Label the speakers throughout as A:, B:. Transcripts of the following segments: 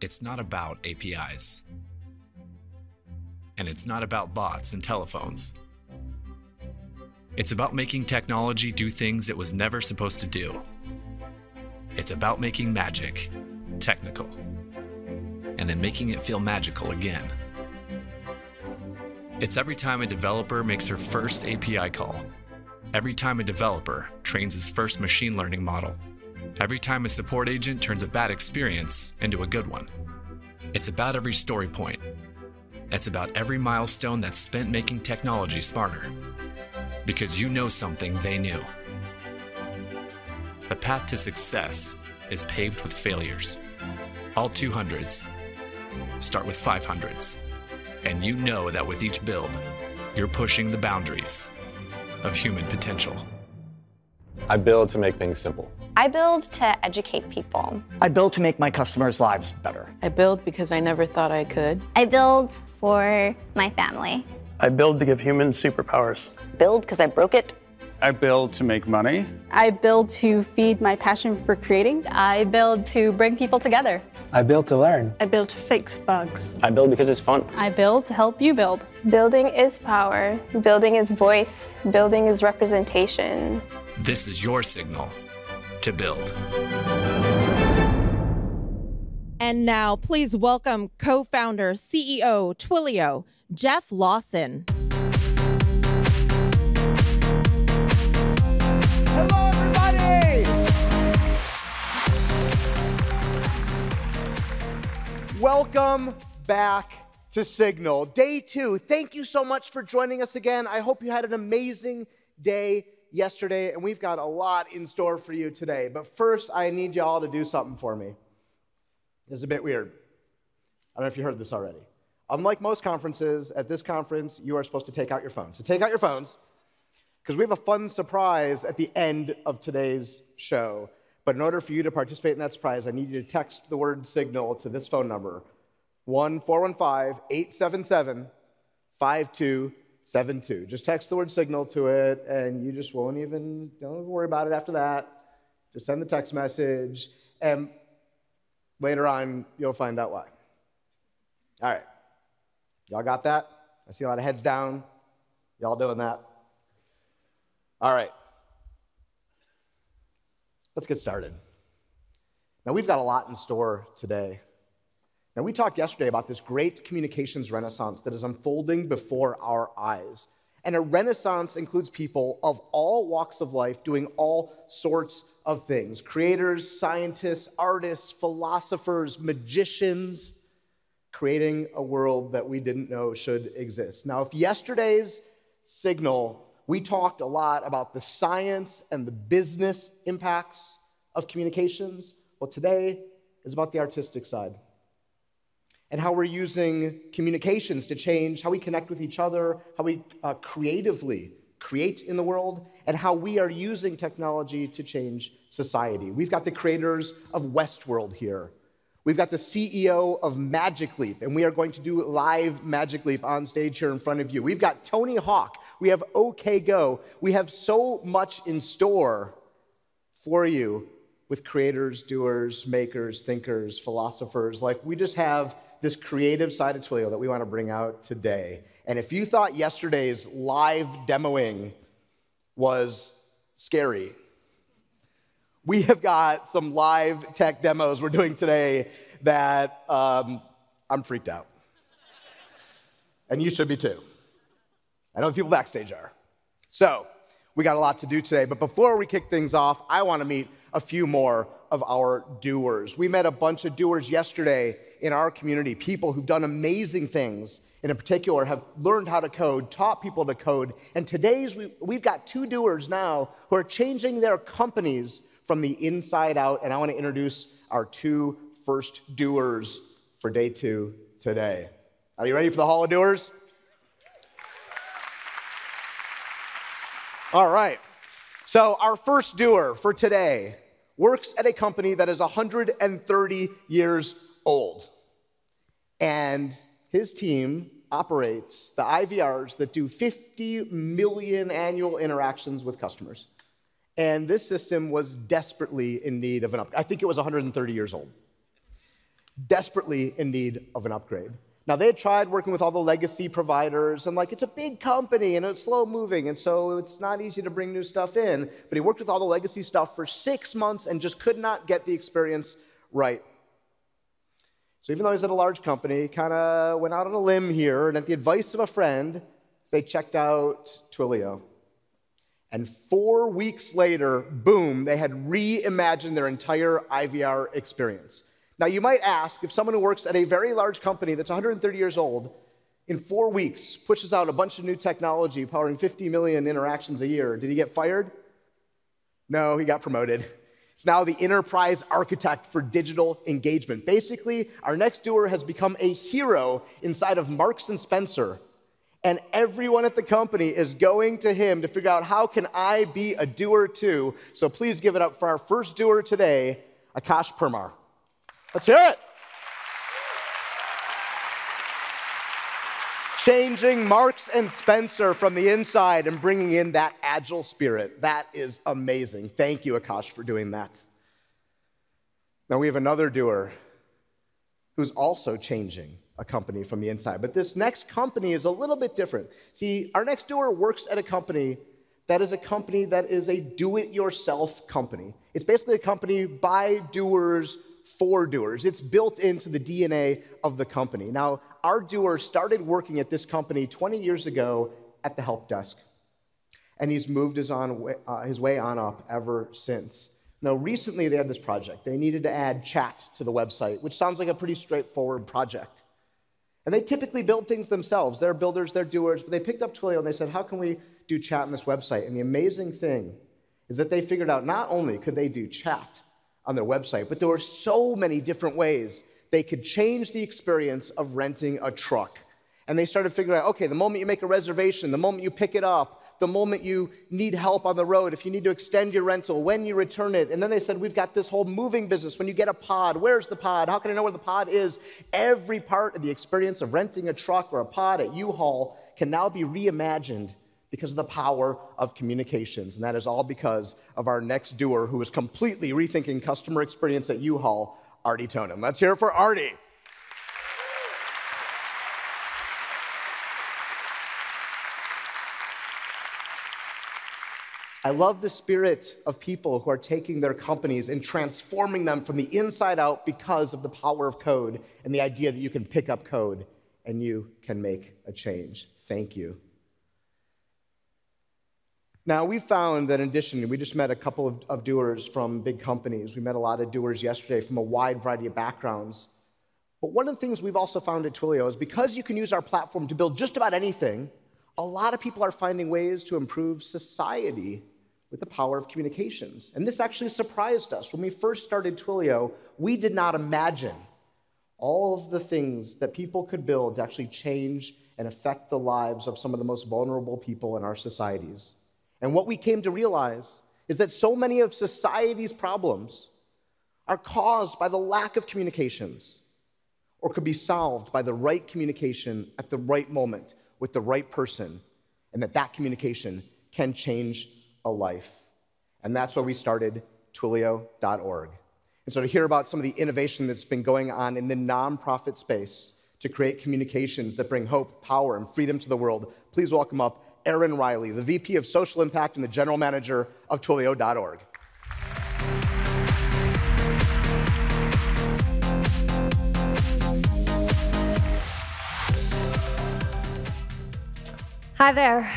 A: It's not about APIs. And it's not about bots and telephones. It's about making technology do things it was never supposed to do. It's about making magic technical, and then making it feel magical again. It's every time a developer makes her first API call, every time a developer trains his first machine learning model, every time a support agent turns a bad experience into a good one. It's about every story point. It's about every milestone that's spent making technology smarter, because you know something they knew. The path to success is paved with failures. All 200s start with 500s. And you know that with each build, you're pushing the boundaries of human potential.
B: I build to make things simple.
C: I build to educate people.
D: I build to make my customers' lives better.
E: I build because I never thought I could.
F: I build for my family.
G: I build to give humans superpowers.
C: Build because I broke it.
H: I build to make money.
I: I build to feed my passion for creating.
J: I build to bring people together.
G: I build to learn.
K: I build to fix bugs.
B: I build because it's fun.
I: I build to help you build.
L: Building is power. Building is voice. Building is representation.
A: This is your signal to build.
M: And now, please welcome co-founder, CEO, Twilio, Jeff Lawson.
N: Hello, everybody! Welcome back to Signal. Day 2. Thank you so much for joining us again. I hope you had an amazing day yesterday, and we've got a lot in store for you today. But first, I need you all to do something for me. This is a bit weird. I don't know if you heard this already. Unlike most conferences, at this conference, you are supposed to take out your phones. So take out your phones, because we have a fun surprise at the end of today's show. But in order for you to participate in that surprise, I need you to text the word signal to this phone number, 1-415-877-5272. Just text the word signal to it, and you just don't even worry about it after that. Just send the text message, and later on, you'll find out why. All right. Y'all got that? I see a lot of heads down. Y'all doing that? All right. Let's get started. Now, we've got a lot in store today. Now, we talked yesterday about this great communications renaissance that is unfolding before our eyes. And a renaissance includes people of all walks of life doing all sorts of things. Creators, scientists, artists, philosophers, magicians, creating a world that we didn't know should exist. Now, if yesterday's Signal, we talked a lot about the science and the business impacts of communications, well, today is about the artistic side and how we're using communications to change how we connect with each other, how we creatively create in the world, and how we are using technology to change society. We've got the creators of Westworld here. We've got the CEO of Magic Leap, and we are going to do live Magic Leap on stage here in front of you. We've got Tony Hawk. We have OK Go. We have so much in store for you with creators, doers, makers, thinkers, philosophers. Like, we just have this creative side of Twilio that we want to bring out today. And if you thought yesterday's live demoing was scary, we have got some live tech demos we're doing today that I'm freaked out. And you should be too. I know the people backstage are. So, we got a lot to do today, but before we kick things off, I want to meet a few more of our doers. We met a bunch of doers yesterday in our community, people who've done amazing things, and in particular have learned how to code, taught people to code, and we've got 2 doers now who are changing their companies from the inside out, and I want to introduce our 2 first doers for day 2 today. Are you ready for the Hall of Doers? All right. So our first doer for today works at a company that is 130 years old. And his team operates the IVRs that do 50 million annual interactions with customers. And this system was desperately in need of an upgrade. I think it was 130 years old. desperately in need of an upgrade. Now, they had tried working with all the legacy providers, and it's a big company, and it's slow moving, and so it's not easy to bring new stuff in. But he worked with all the legacy stuff for 6 months and just could not get the experience right. So even though he's at a large company, he kind of went out on a limb here, and at the advice of a friend, they checked out Twilio. And 4 weeks later, boom, they had reimagined their entire IVR experience. Now, you might ask, if someone who works at a very large company that's 130 years old, in 4 weeks, pushes out a bunch of new technology powering 50 million interactions a year, did he get fired? No, he got promoted. He's now the enterprise architect for digital engagement. Basically, our next doer has become a hero inside of Marks and Spencer. And everyone at the company is going to him to figure out, how can I be a doer too? So please give it up for our first doer today, Akash Permar. Let's hear it. Changing Marks and Spencer from the inside and bringing in that agile spirit. That is amazing. Thank you, Akash, for doing that. Now we have another doer who's also changing a company from the inside. But this next company is a little bit different. See, our next doer works at a company that is a do-it-yourself company. It's basically a company by doers for doers. It's built into the DNA of the company. Now, our doer started working at this company 20 years ago at the help desk, and he's moved his way on up ever since. Now, recently they had this project. They needed to add chat to the website, which sounds like a pretty straightforward project. And they typically build things themselves. They're builders, they're doers, but they picked up Twilio and they said, how can we do chat on this website? And the amazing thing is that they figured out not only could they do chat on their website, but there were so many different ways they could change the experience of renting a truck. And they started figuring out, okay, the moment you make a reservation, the moment you pick it up, the moment you need help on the road, if you need to extend your rental, when you return it. And then they said, we've got this whole moving business. When you get a pod, where's the pod? How can I know where the pod is? Every part of the experience of renting a truck or a pod at U-Haul can now be reimagined because of the power of communications. And that is all because of our next doer who is completely rethinking customer experience at U-Haul, Artie Tonin. Let's hear it for Artie. I love the spirit of people who are taking their companies and transforming them from the inside out because of the power of code and the idea that you can pick up code and you can make a change. Thank you. Now, we found that in addition, we just met a couple of doers from big companies. We met a lot of doers yesterday from a wide variety of backgrounds. But one of the things we've also found at Twilio is because you can use our platform to build just about anything, a lot of people are finding ways to improve society with the power of communications. And this actually surprised us. When we first started Twilio, we did not imagine all of the things that people could build to actually change and affect the lives of some of the most vulnerable people in our societies. And what we came to realize is that so many of society's problems are caused by the lack of communications, or could be solved by the right communication at the right moment with the right person, and that communication can change a life. And that's why we started Twilio.org. And so to hear about some of the innovation that's been going on in the nonprofit space to create communications that bring hope, power, and freedom to the world, please welcome up Erin Riley, the VP of Social Impact and the General Manager of Twilio.org.
K: Hi there.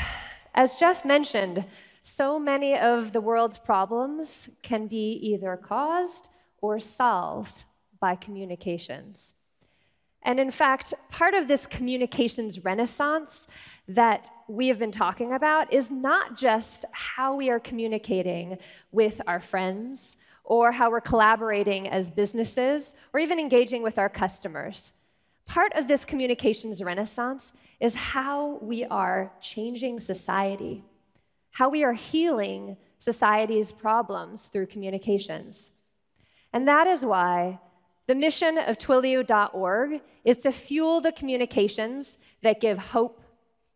K: As Jeff mentioned, so many of the world's problems can be either caused or solved by communications. And in fact, part of this communications renaissance that we have been talking about is not just how we are communicating with our friends or how we're collaborating as businesses or even engaging with our customers. Part of this communications renaissance is how we are changing society, how we are healing society's problems through communications. And that is why the mission of Twilio.org is to fuel the communications that give hope,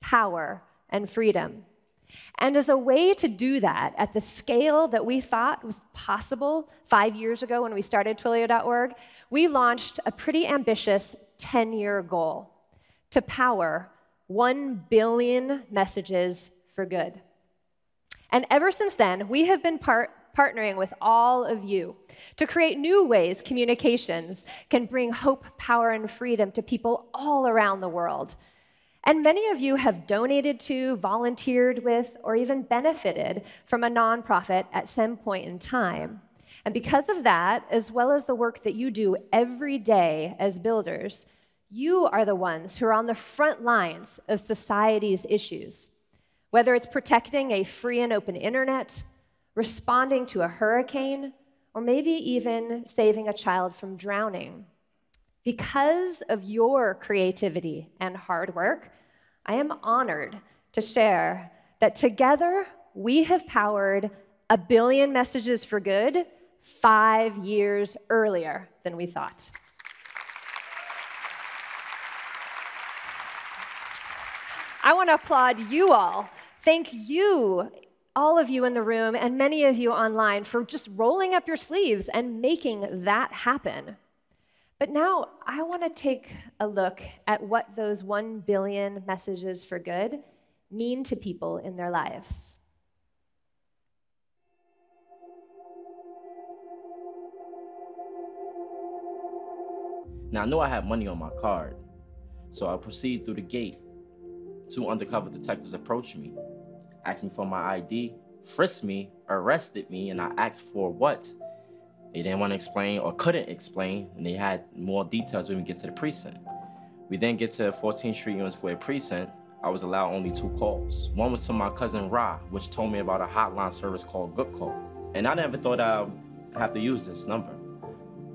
K: power, and freedom. And as a way to do that at the scale that we thought was possible 5 years ago when we started Twilio.org, we launched a pretty ambitious 10-year goal to power 1 billion messages for good. And ever since then, we have been partnering with all of you to create new ways communications can bring hope, power, and freedom to people all around the world. And many of you have donated to, volunteered with, or even benefited from a nonprofit at some point in time. And because of that, as well as the work that you do every day as builders, you are the ones who are on the front lines of society's issues. Whether it's protecting a free and open internet, responding to a hurricane, or maybe even saving a child from drowning. Because of your creativity and hard work, I am honored to share that together we have powered 1 billion messages for good 5 years earlier than we thought. I want to applaud you all. Thank you, all of you in the room and many of you online, for just rolling up your sleeves and making that happen. But now I want to take a look at what those 1 billion messages for good mean to people in their lives.
O: Now, I knew I had money on my card, so I proceeded through the gate. 2 undercover detectives approached me, asked me for my ID, frisked me, arrested me, and I asked for what? They didn't want to explain or couldn't explain, and they had more details when we get to the precinct. We then get to 14th Street Union Square precinct. I was allowed only 2 calls. One was to my cousin Ra, which told me about a hotline service called Good Call. And I never thought I'd have to use this number.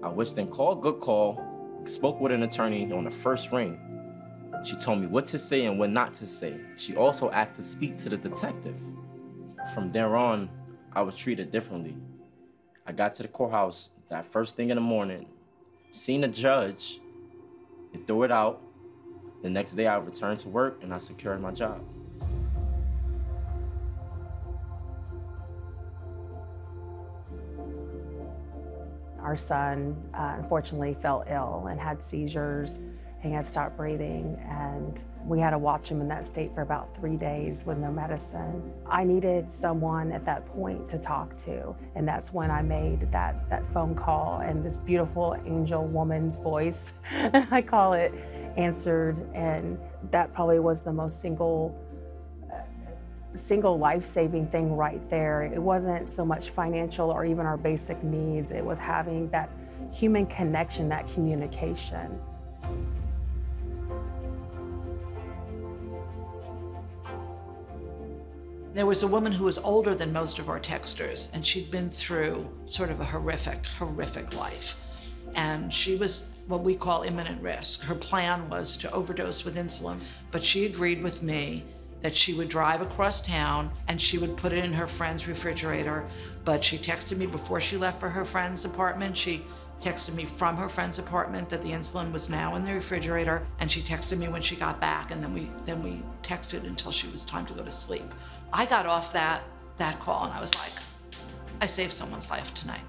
O: I which then called Good Call, spoke with an attorney on the first ring. She told me what to say and what not to say. She also asked to speak to the detective. From there on, I was treated differently. I got to the courthouse that first thing in the morning, seen a judge, and threw it out. The next day I returned to work and I secured my job.
P: Our son unfortunately fell ill and had seizures. He had stopped breathing, and we had to watch him in that state for about 3 days with no medicine. I needed someone at that point to talk to, and that's when I made that phone call, and this beautiful angel woman's voice, I call it, answered, and that probably was the most single life-saving thing right there. It wasn't so much financial or even our basic needs. It was having that human connection, that communication.
Q: There was a woman who was older than most of our texters, and she'd been through sort of a horrific life. And she was what we call imminent risk. Her plan was to overdose with insulin, but she agreed with me that she would drive across town and she would put it in her friend's refrigerator. But she texted me before she left for her friend's apartment. She texted me from her friend's apartment that the insulin was now in the refrigerator, and she texted me when she got back, and then we texted until she was time to go to sleep. I got off that call and I was like, I saved someone's life tonight.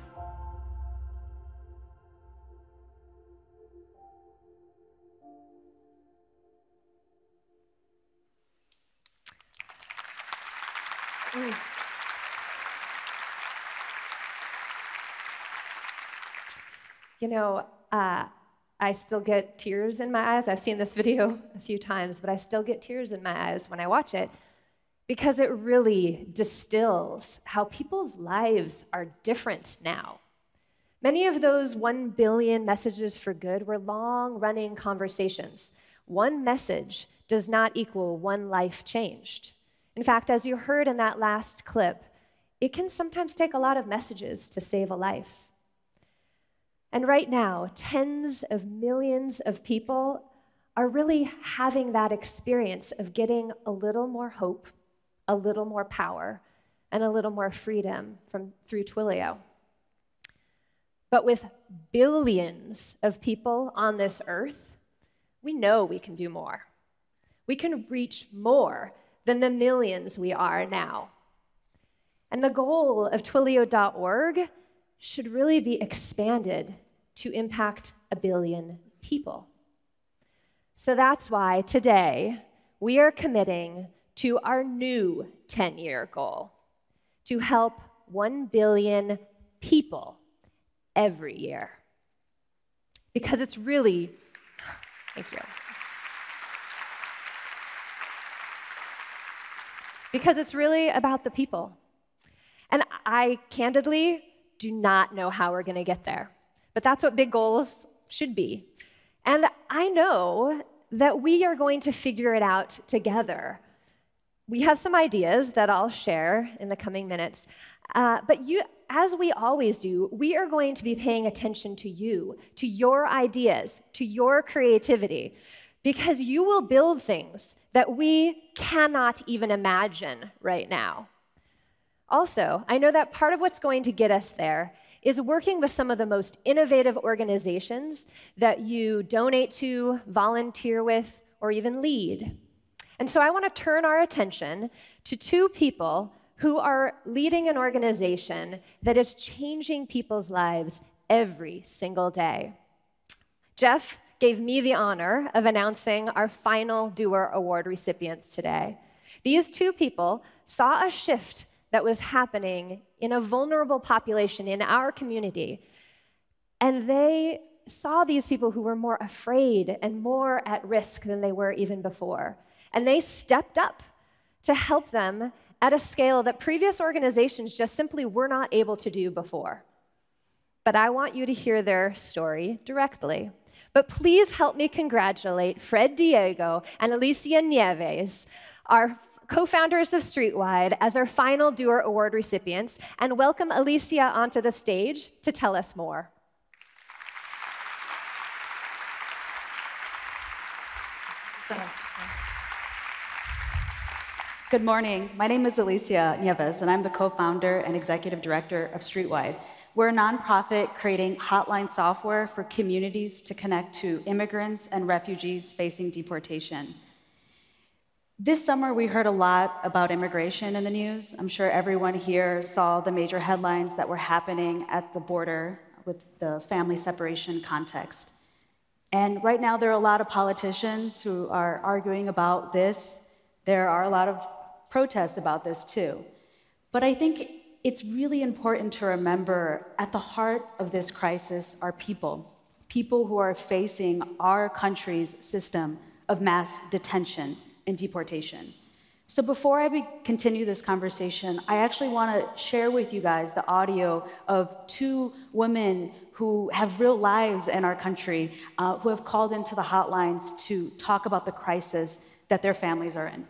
K: You know, I still get tears in my eyes. I've seen this video a few times, but I still get tears in my eyes when I watch it, because it really distills how people's lives are different now. Many of those 1 billion messages for good were long-running conversations. One message does not equal one life changed. In fact, as you heard in that last clip, it can sometimes take a lot of messages to save a life. And right now, tens of millions of people are really having that experience of getting a little more hope, a little more power, and a little more freedom through Twilio. But with billions of people on this earth, we know we can do more. We can reach more than the millions we are now. And the goal of Twilio.org should really be expanded to impact 1 billion people. So that's why today we are committing to our new 10-year goal to help 1 billion people every year. Because it's really, thank you. Because it's really about the people. And I candidly do not know how we're going to get there. But that's what big goals should be. And I know that we are going to figure it out together. We have some ideas that I'll share in the coming minutes. But as we always do, we are going to be paying attention to you, to your ideas, to your creativity, because you will build things that we cannot even imagine right now. Also, I know that part of what's going to get us there is working with some of the most innovative organizations that you donate to, volunteer with, or even lead. And so I want to turn our attention to 2 people who are leading an organization that is changing people's lives every single day. Jeff gave me the honor of announcing our final Doer Award recipients today. These 2 people saw a shift that was happening in a vulnerable population in our community. And they saw these people who were more afraid and more at risk than they were even before. And they stepped up to help them at a scale that previous organizations just simply were not able to do before. But I want you to hear their story directly. But please help me congratulate Fred Diego and Alicia Nieves, our co-founders of Streetwide, as our final Doer Award recipients, and welcome Alicia onto the stage to tell us more.
R: Good morning. My name is Alicia Nieves, and I'm the co-founder and executive director of Streetwide. We're a nonprofit creating hotline software for communities to connect to immigrants and refugees facing deportation. This summer, we heard a lot about immigration in the news. I'm sure everyone here saw the major headlines that were happening at the border with the family separation context. And right now, there are a lot of politicians who are arguing about this. There are a lot of protests about this too. But I think it's really important to remember at the heart of this crisis are people who are facing our country's system of mass detention and deportation. So before I continue this conversation, I actually want to share with you guys the audio of 2 women who have real lives in our country, who have called into the hotlines to talk about the crisis that their families are in.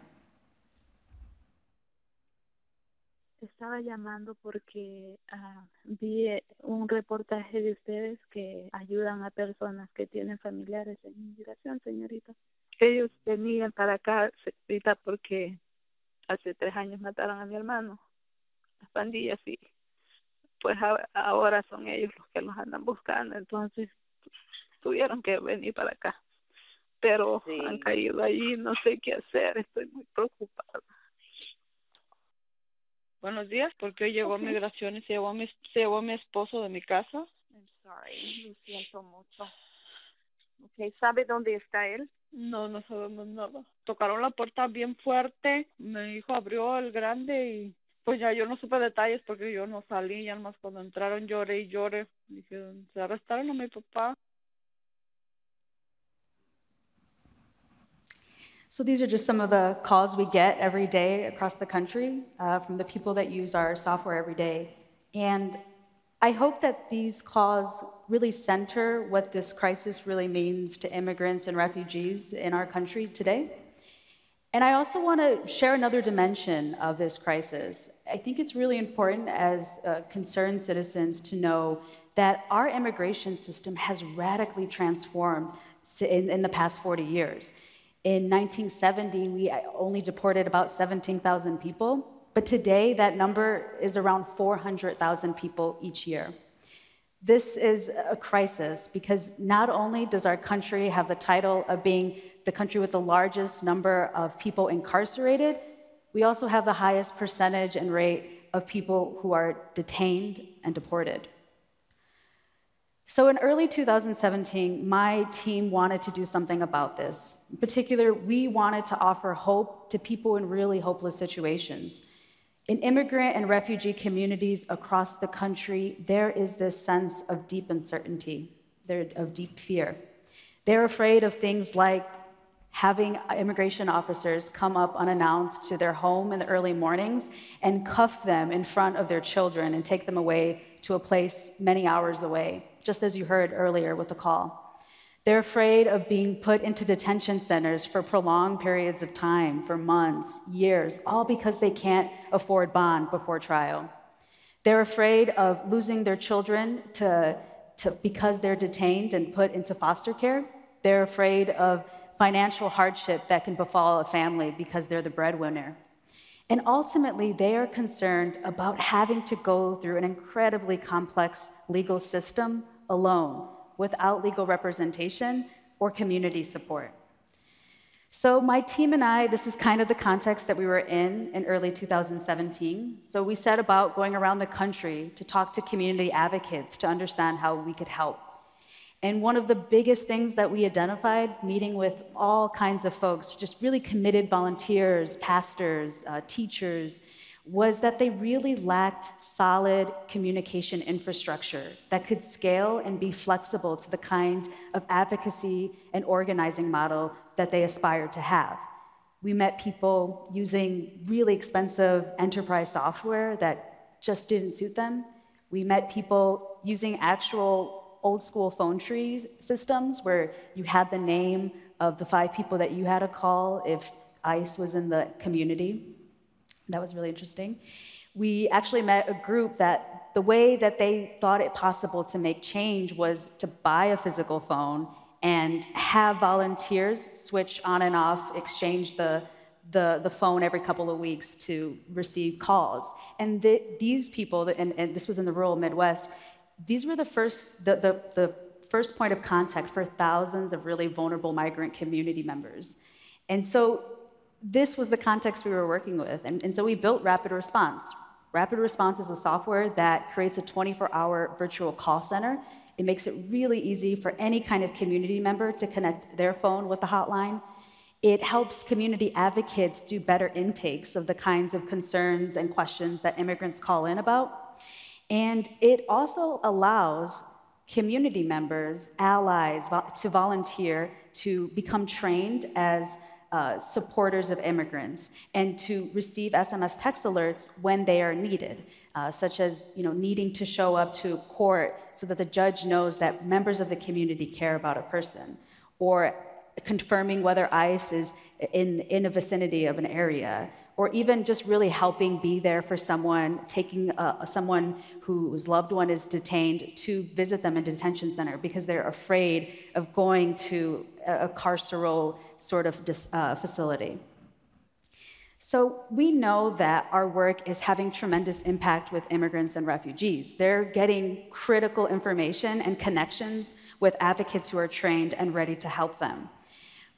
S: Estaba llamando porque vi un reportaje de ustedes que ayudan a personas que tienen familiares en inmigración, señorita. Ellos venían para acá, señorita, porque hace 3 años mataron a mi hermano, las pandillas, y pues ahora son ellos los que los andan buscando, entonces tuvieron que venir para acá. Pero sí, han caído allí, no sé qué hacer, estoy muy preocupada.
T: Buenos días, porque hoy llegó migraciones, se llevó a mi esposo de mi casa.
S: I'm sorry, lo siento mucho. Okay, ¿sabe dónde está él?
T: No, no sabemos nada. Tocaron la puerta bien fuerte, mi hijo abrió el grande y pues ya yo no supe detalles porque yo no salí, ya más cuando entraron lloré y lloré. Dije, se arrestaron a mi papá.
R: So these are just some of the calls we get every day across the country from the people that use our software every day. And I hope that these calls really center what this crisis really means to immigrants and refugees in our country today. And I also want to share another dimension of this crisis. I think it's really important as concerned citizens to know that our immigration system has radically transformed in the past 40 years. In 1970, we only deported about 17,000 people, but today that number is around 400,000 people each year. This is a crisis because not only does our country have the title of being the country with the largest number of people incarcerated, We also have the highest percentage and rate of people who are detained and deported. So in early 2017, my team wanted to do something about this. In particular, we wanted to offer hope to people in really hopeless situations. In immigrant and refugee communities across the country, there is this sense of deep uncertainty, of deep fear. They're afraid of things like having immigration officers come up unannounced to their home in the early mornings and cuff them in front of their children and take them away to a place many hours away, just as you heard earlier with the call. They're afraid of being put into detention centers for prolonged periods of time, for months, years, all because they can't afford bond before trial. They're afraid of losing their children because they're detained and put into foster care. They're afraid of financial hardship that can befall a family because they're the breadwinner. And ultimately, they are concerned about having to go through an incredibly complex legal system alone, without legal representation or community support. So my team and I, this is kind of the context that we were in early 2017. So we set about going around the country to talk to community advocates to understand how we could help. And one of the biggest things that we identified, meeting with all kinds of folks, just really committed volunteers, pastors, teachers, was that they really lacked solid communication infrastructure that could scale and be flexible to the kind of advocacy and organizing model that they aspired to have. We met people using really expensive enterprise software that just didn't suit them. We met people using actual old school phone tree systems where you had the name of the 5 people that you had to call if ICE was in the community. That was really interesting. We actually met a group that the way that they thought it possible to make change was to buy a physical phone and have volunteers switch on and off, exchange the phone every couple of weeks to receive calls. And these people, and this was in the rural Midwest, these were the first point of contact for thousands of really vulnerable migrant community members. And so this was the context we were working with. And so we built Rapid Response. Rapid Response is a software that creates a 24-hour virtual call center. It makes it really easy for any kind of community member to connect their phone with the hotline. It helps community advocates do better intakes of the kinds of concerns and questions that immigrants call in about. And it also allows community members, allies, to volunteer to become trained as supporters of immigrants and to receive SMS text alerts when they are needed, such as needing to show up to court so that the judge knows that members of the community care about a person, or confirming whether ICE is in a vicinity of an area, or even just really helping be there for someone, taking someone whose loved one is detained to visit them in a detention center because they're afraid of going to a carceral sort of facility. So we know that our work is having tremendous impact with immigrants and refugees. They're getting critical information and connections with advocates who are trained and ready to help them.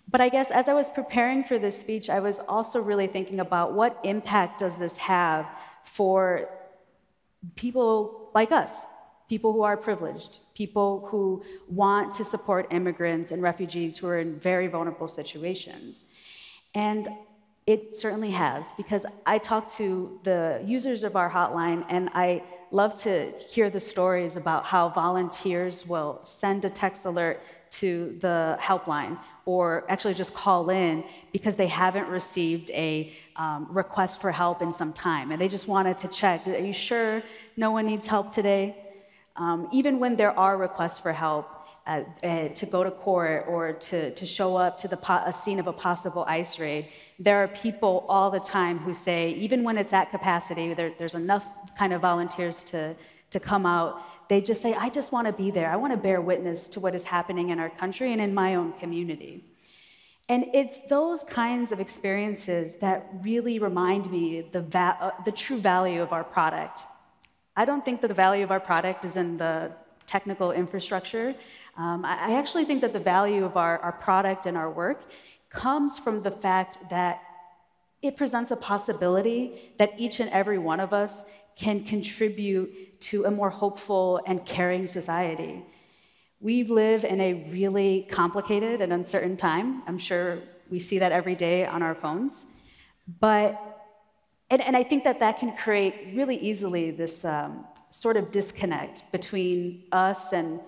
R: But I guess as I was preparing for this speech, I was also really thinking about what impact does this have for people like us, people who are privileged, people who want to support immigrants and refugees who are in very vulnerable situations. And it certainly has, because I talk to the users of our hotline, and I love to hear the stories about how volunteers will send a text alert to the helpline, or actually just call in because they haven't received a request for help in some time, and they just wanted to check, are you sure no one needs help today? Even when there are requests for help, to go to court or to show up to a scene of a possible ICE raid, there are people all the time who say, even when it's at capacity, there's enough kind of volunteers to come out, they just say, I just want to be there. I want to bear witness to what is happening in our country and in my own community. And it's those kinds of experiences that really remind me the true value of our product. I don't think that the value of our product is in the technical infrastructure. I actually think that the value of our product and our work comes from the fact that it presents a possibility that each and every one of us can contribute to a more hopeful and caring society. We live in a really complicated and uncertain time. I'm sure we see that every day on our phones. And I think that that can create really easily this sort of disconnect between us and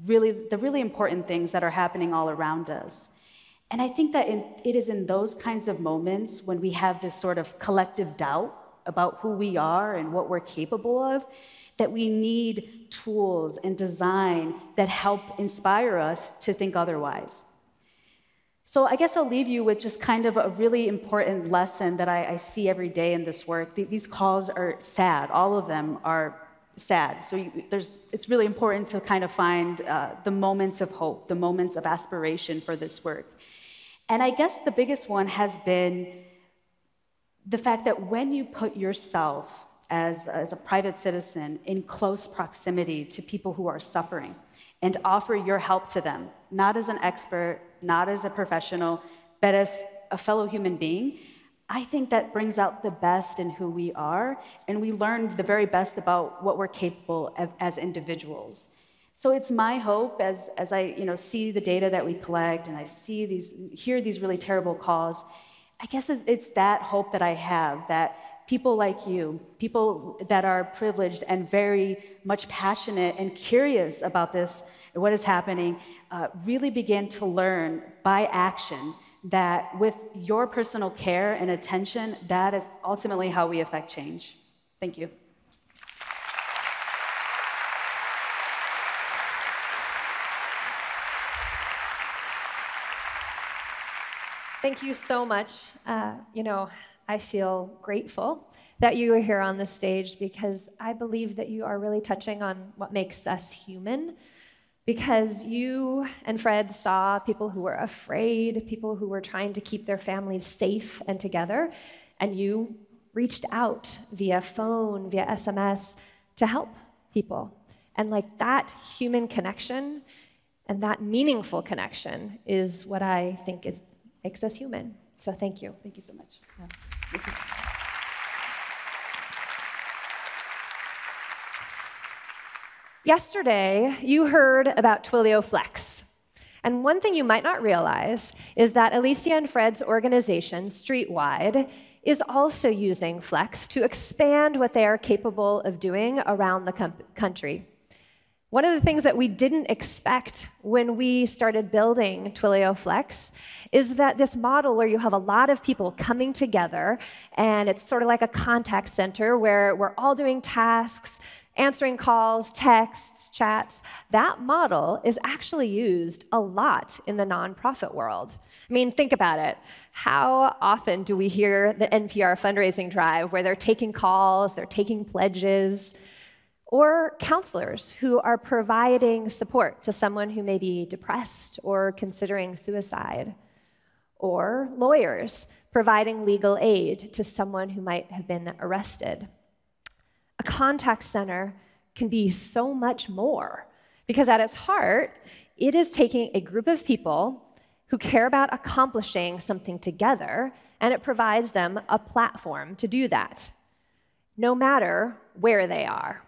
R: the really important things that are happening all around us. And I think that it is in those kinds of moments when we have this sort of collective doubt about who we are and what we're capable of, that we need tools and design that help inspire us to think otherwise. So I guess I'll leave you with just kind of a really important lesson that I see every day in this work. These calls are sad. All of them are sad. So it's really important to kind of find the moments of hope, the moments of aspiration for this work. And I guess the biggest one has been the fact that when you put yourself as a private citizen in close proximity to people who are suffering and offer your help to them, not as an expert, not as a professional, but as a fellow human being, I think that brings out the best in who we are, and we learn the very best about what we're capable of as individuals. So it's my hope as I see the data that we collect and I hear these really terrible calls, I guess it's that hope that I have, that people like you, people that are privileged and very much passionate and curious about this, what is happening, really begin to learn by action that with your personal care and attention, that is ultimately how we affect change. Thank you.
K: Thank you so much. I feel grateful that you are here on the stage because I believe that you are really touching on what makes us human. Because you and Fred saw people who were afraid, people who were trying to keep their families safe and together, and you reached out via phone, via SMS to help people. And like that human connection and that meaningful connection is what I think makes us human. So thank you.
R: Thank you so much. Yeah.
K: Thank you. Yesterday, you heard about Twilio Flex. And one thing you might not realize is that Alicia and Fred's organization, Streetwide, is also using Flex to expand what they are capable of doing around the country. One of the things that we didn't expect when we started building Twilio Flex is that this model where you have a lot of people coming together, and it's sort of like a contact center where we're all doing tasks, answering calls, texts, chats, that model is actually used a lot in the nonprofit world. I mean, think about it. How often do we hear the NPR fundraising drive where they're taking calls, they're taking pledges, or counselors who are providing support to someone who may be depressed or considering suicide, or lawyers providing legal aid to someone who might have been arrested. A contact center can be so much more, because at its heart, it is taking a group of people who care about accomplishing something together, and it provides them a platform to do that, no matter where they are.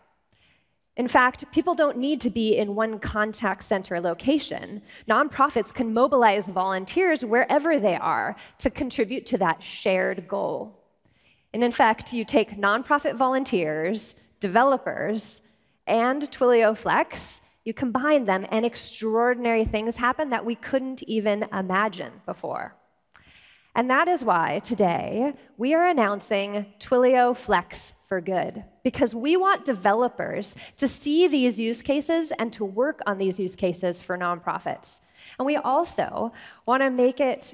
K: In fact, people don't need to be in one contact center location. Nonprofits can mobilize volunteers wherever they are to contribute to that shared goal. And in fact, you take nonprofit volunteers, developers, and Twilio Flex, you combine them, and extraordinary things happen that we couldn't even imagine before. And that is why today we are announcing Twilio Flex for Good, because we want developers to see these use cases and to work on these use cases for nonprofits. And we also want to make it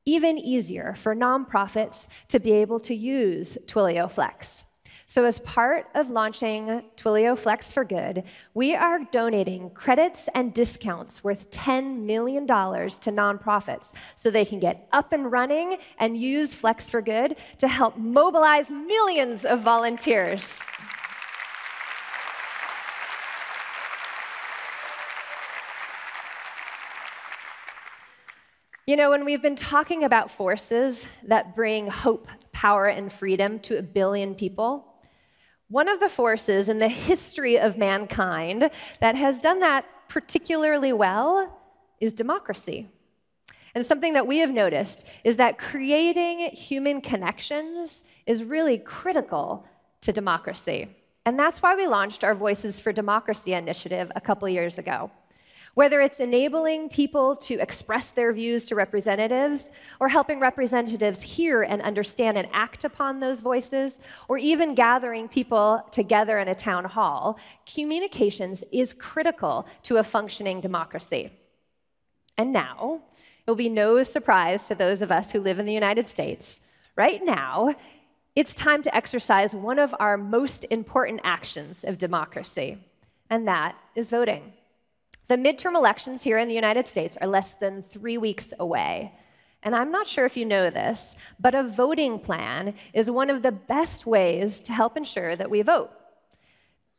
K: even easier for nonprofits to be able to use Twilio Flex. So as part of launching Twilio Flex for Good, we are donating credits and discounts worth $10 million to nonprofits so they can get up and running and use Flex for Good to help mobilize millions of volunteers. You know, when we've been talking about forces that bring hope power and freedom to 1 billion people. One of the forces in the history of mankind that has done that particularly well is democracy. And something that we have noticed is that creating human connections is really critical to democracy. And that's why we launched our Voices for Democracy initiative a couple years ago. Whether it's enabling people to express their views to representatives, or helping representatives hear and understand and act upon those voices, or even gathering people together in a town hall, communications is critical to a functioning democracy. And now, it will be no surprise to those of us who live in the United States. Right now, it's time to exercise one of our most important actions of democracy, and that is voting. The midterm elections here in the United States are less than 3 weeks away. And I'm not sure if you know this, but a voting plan is one of the best ways to help ensure that we vote.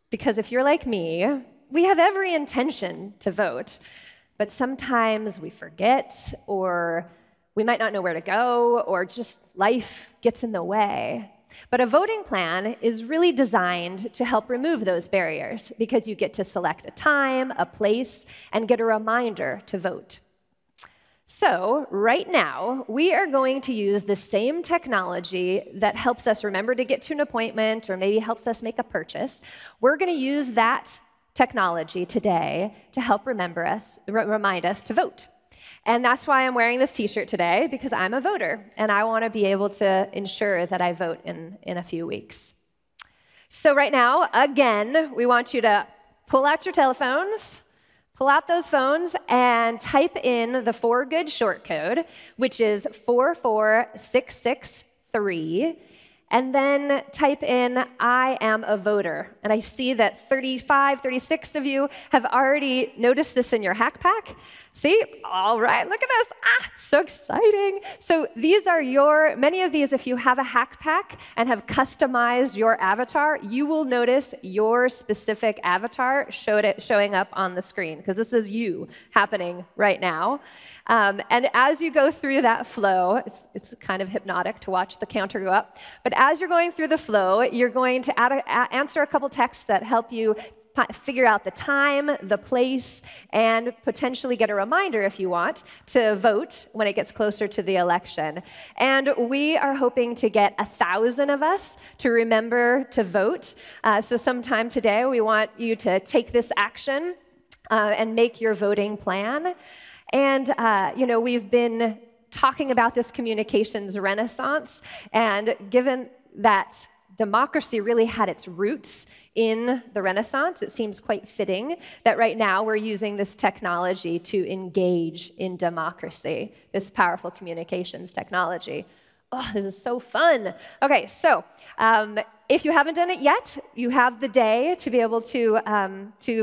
K: Because if you're like me, we have every intention to vote, but sometimes we forget, or we might not know where to go, or just life gets in the way. But a voting plan is really designed to help remove those barriers, because you get to select a time, a place, and get a reminder to vote. So right now, we are going to use the same technology that helps us remember to get to an appointment, or maybe helps us make a purchase. We're going to use that technology today to help remind us to vote. And that's why I'm wearing this t-shirt today, because I'm a voter, and I want to be able to ensure that I vote in a few weeks. So right now, again, we want you to pull out your telephones, pull out those phones, and type in the For Good short code, which is 44663, and then type in, I am a voter. And I see that 35, 36 of you have already noticed this in your hack pack. See? All right, look at this. So exciting. So these are many of these, if you have a hack pack and have customized your avatar, you will notice your specific avatar showing up on the screen, because this is you happening right now. And as you go through that flow, it's kind of hypnotic to watch the counter go up, but as you're going through the flow, you're going to answer a couple texts that help you figure out the time, the place, and potentially get a reminder, if you want, to vote when it gets closer to the election. And we are hoping to get 1,000 of us to remember to vote. So sometime today, we want you to take this action and make your voting plan. And we've been talking about this communications renaissance, and given that democracy really had its roots in the Renaissance, it seems quite fitting that right now we're using this technology to engage in democracy, this powerful communications technology. Oh, this is so fun. Okay, so if you haven't done it yet, you have the day to be able to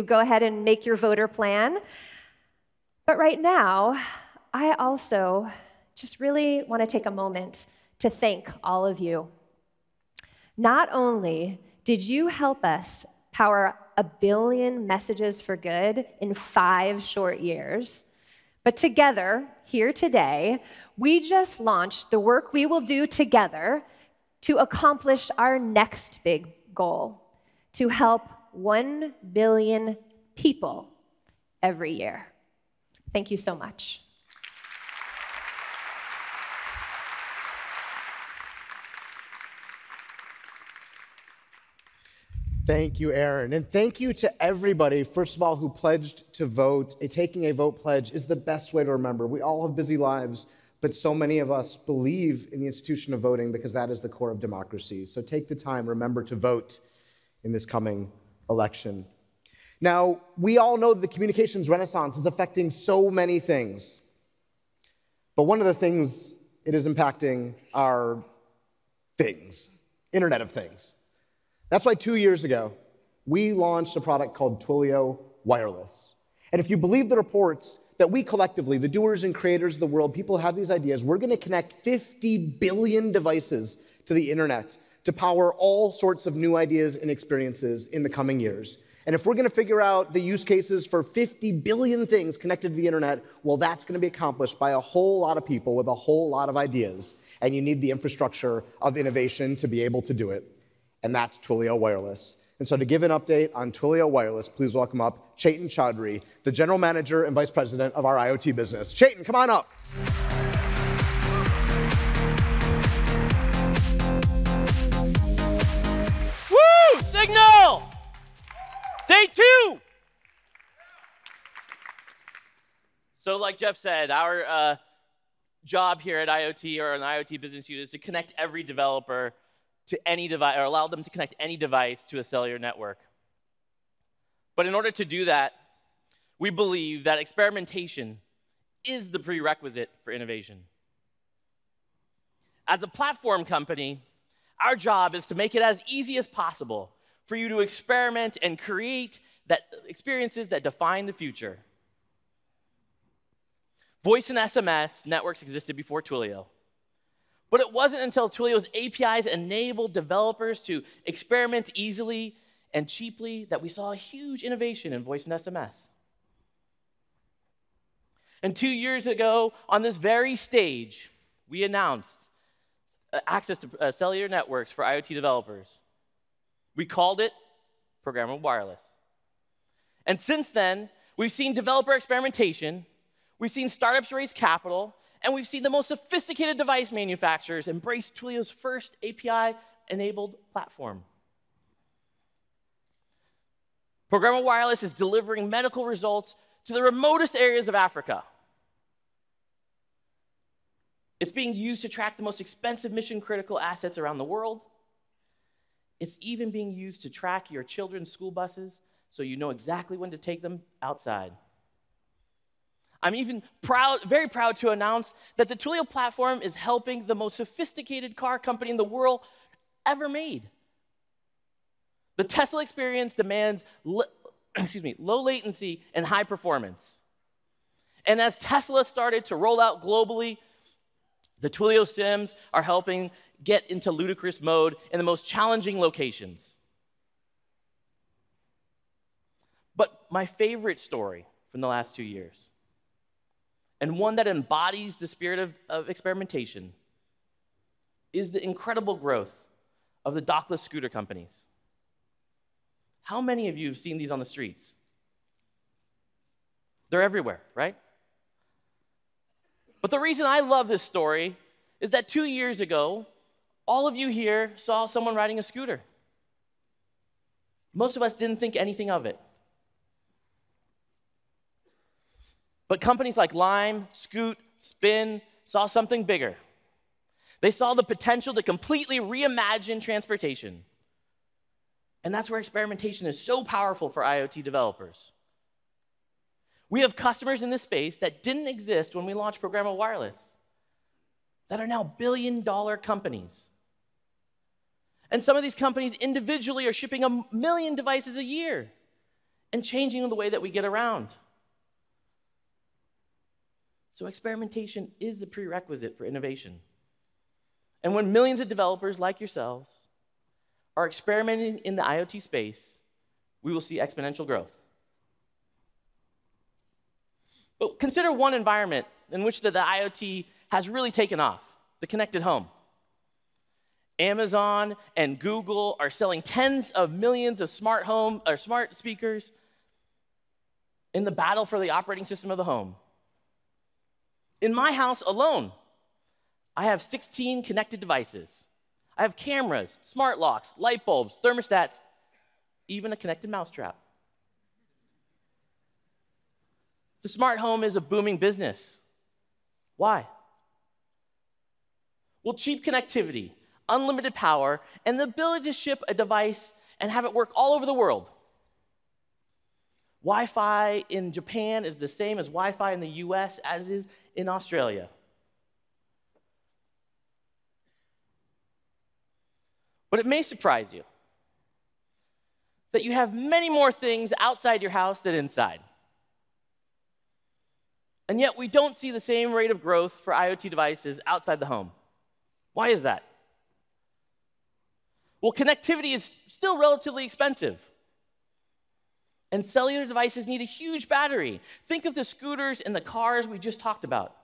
K: go ahead and make your voter plan. But right now, I also just really want to take a moment to thank all of you. Not only did you help us power 1 billion messages for good in 5 short years, but together, here today, we just launched the work we will do together to accomplish our next big goal, to help 1 billion people every year. Thank you so much.
N: Thank you, Erin. And thank you to everybody, first of all, who pledged to vote. Taking a vote pledge is the best way to remember. We all have busy lives, but so many of us believe in the institution of voting because that is the core of democracy. So take the time, remember to vote in this coming election. Now, we all know that the communications renaissance is affecting so many things. But one of the things it is impacting are things, Internet of Things. That's why 2 years ago, we launched a product called Twilio Wireless. And if you believe the reports that we collectively, the doers and creators of the world, people have these ideas, we're going to connect 50 billion devices to the internet to power all sorts of new ideas and experiences in the coming years. And if we're going to figure out the use cases for 50 billion things connected to the internet, well, that's going to be accomplished by a whole lot of people with a whole lot of ideas. and you need the infrastructure of innovation to be able to do it, and that's Twilio Wireless. And so to give an update on Twilio Wireless, please welcome up Chetan Chaudhary, the General Manager and Vice President of our IoT business. Chetan, come on up.
U: Woo! Signal! Day 2! So like Jeff said, our job here at IoT or an IoT business unit is to connect every developer to any device, or allow them to connect any device to a cellular network. But in order to do that, we believe that experimentation is the prerequisite for innovation. As a platform company, our job is to make it as easy as possible for you to experiment and create experiences that define the future. Voice and SMS networks existed before Twilio. But it wasn't until Twilio's APIs enabled developers to experiment easily and cheaply that we saw a huge innovation in voice and SMS. And 2 years ago, on this very stage, we announced access to cellular networks for IoT developers. We called it Programmable Wireless. And since then, we've seen developer experimentation, we've seen startups raise capital, and we've seen the most sophisticated device manufacturers embrace Twilio's first API-enabled platform. Programmable Wireless is delivering medical results to the remotest areas of Africa. It's being used to track the most expensive mission-critical assets around the world. It's even being used to track your children's school buses so you know exactly when to take them outside. I'm even very proud to announce that the Twilio platform is helping the most sophisticated car company in the world ever made. The Tesla experience demands low latency and high performance. And as Tesla started to roll out globally, the Twilio Sims are helping get into ludicrous mode in the most challenging locations. But my favorite story from the last 2 years, and one that embodies the spirit of experimentation, is the incredible growth of the dockless scooter companies. How many of you have seen these on the streets? They're everywhere, right? But the reason I love this story is that 2 years ago, all of you here saw someone riding a scooter. Most of us didn't think anything of it. But companies like Lime, Scoot, Spin saw something bigger. They saw the potential to completely reimagine transportation. And that's where experimentation is so powerful for IoT developers. We have customers in this space that didn't exist when we launched Programmable Wireless, that are now billion-dollar companies. And some of these companies individually are shipping 1 million devices a year and changing the way that we get around. So experimentation is the prerequisite for innovation. And when millions of developers like yourselves are experimenting in the IoT space, we will see exponential growth. But consider one environment in which the IoT has really taken off, the connected home. Amazon and Google are selling tens of millions of smart speakers in the battle for the operating system of the home. In my house alone, I have 16 connected devices. I have cameras, smart locks, light bulbs, thermostats, even a connected mousetrap. The smart home is a booming business. Why? Well, cheap connectivity, unlimited power, and the ability to ship a device and have it work all over the world. Wi-Fi in Japan is the same as Wi-Fi in the US as is in Australia. But it may surprise you that you have many more things outside your house than inside. And yet we don't see the same rate of growth for IoT devices outside the home. Why is that? Well, connectivity is still relatively expensive. And cellular devices need a huge battery. Think of the scooters and the cars we just talked about.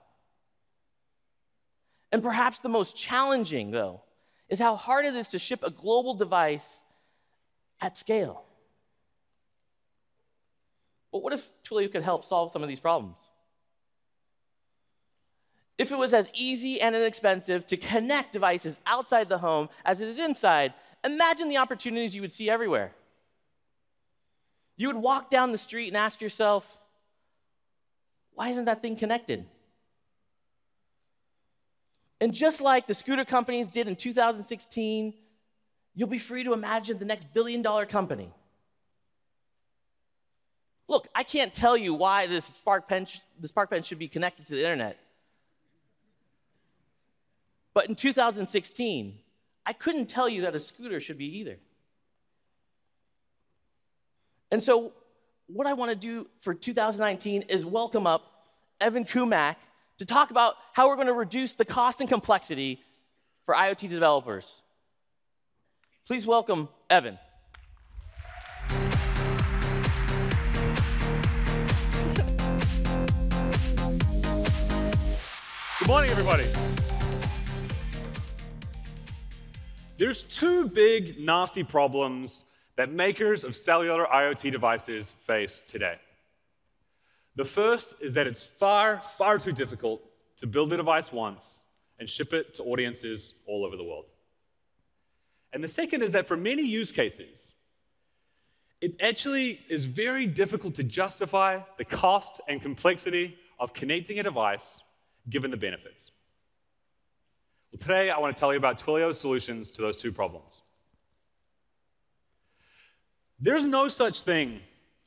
U: And perhaps the most challenging, though, is how hard it is to ship a global device at scale. But what if Twilio could help solve some of these problems? If it was as easy and inexpensive to connect devices outside the home as it is inside, imagine the opportunities you would see everywhere. You would walk down the street and ask yourself, why isn't that thing connected? And just like the scooter companies did in 2016, you'll be free to imagine the next billion-dollar company. Look, I can't tell you why this Spark Pen should be connected to the internet. But in 2016, I couldn't tell you that a scooter should be either. And so what I want to do for 2019 is welcome up Evan Kumak to talk about how we're going to reduce the cost and complexity for IoT developers. Please welcome Evan.
D: Good morning, everybody. There's two big, nasty problems that makers of cellular IoT devices face today. The first is that it's far, far too difficult to build a device once and ship it to audiences all over the world. And the second is that for many use cases, it actually is very difficult to justify the cost and complexity of connecting a device given the benefits. Well, today I want to tell you about Twilio's solutions to those two problems. There's no such thing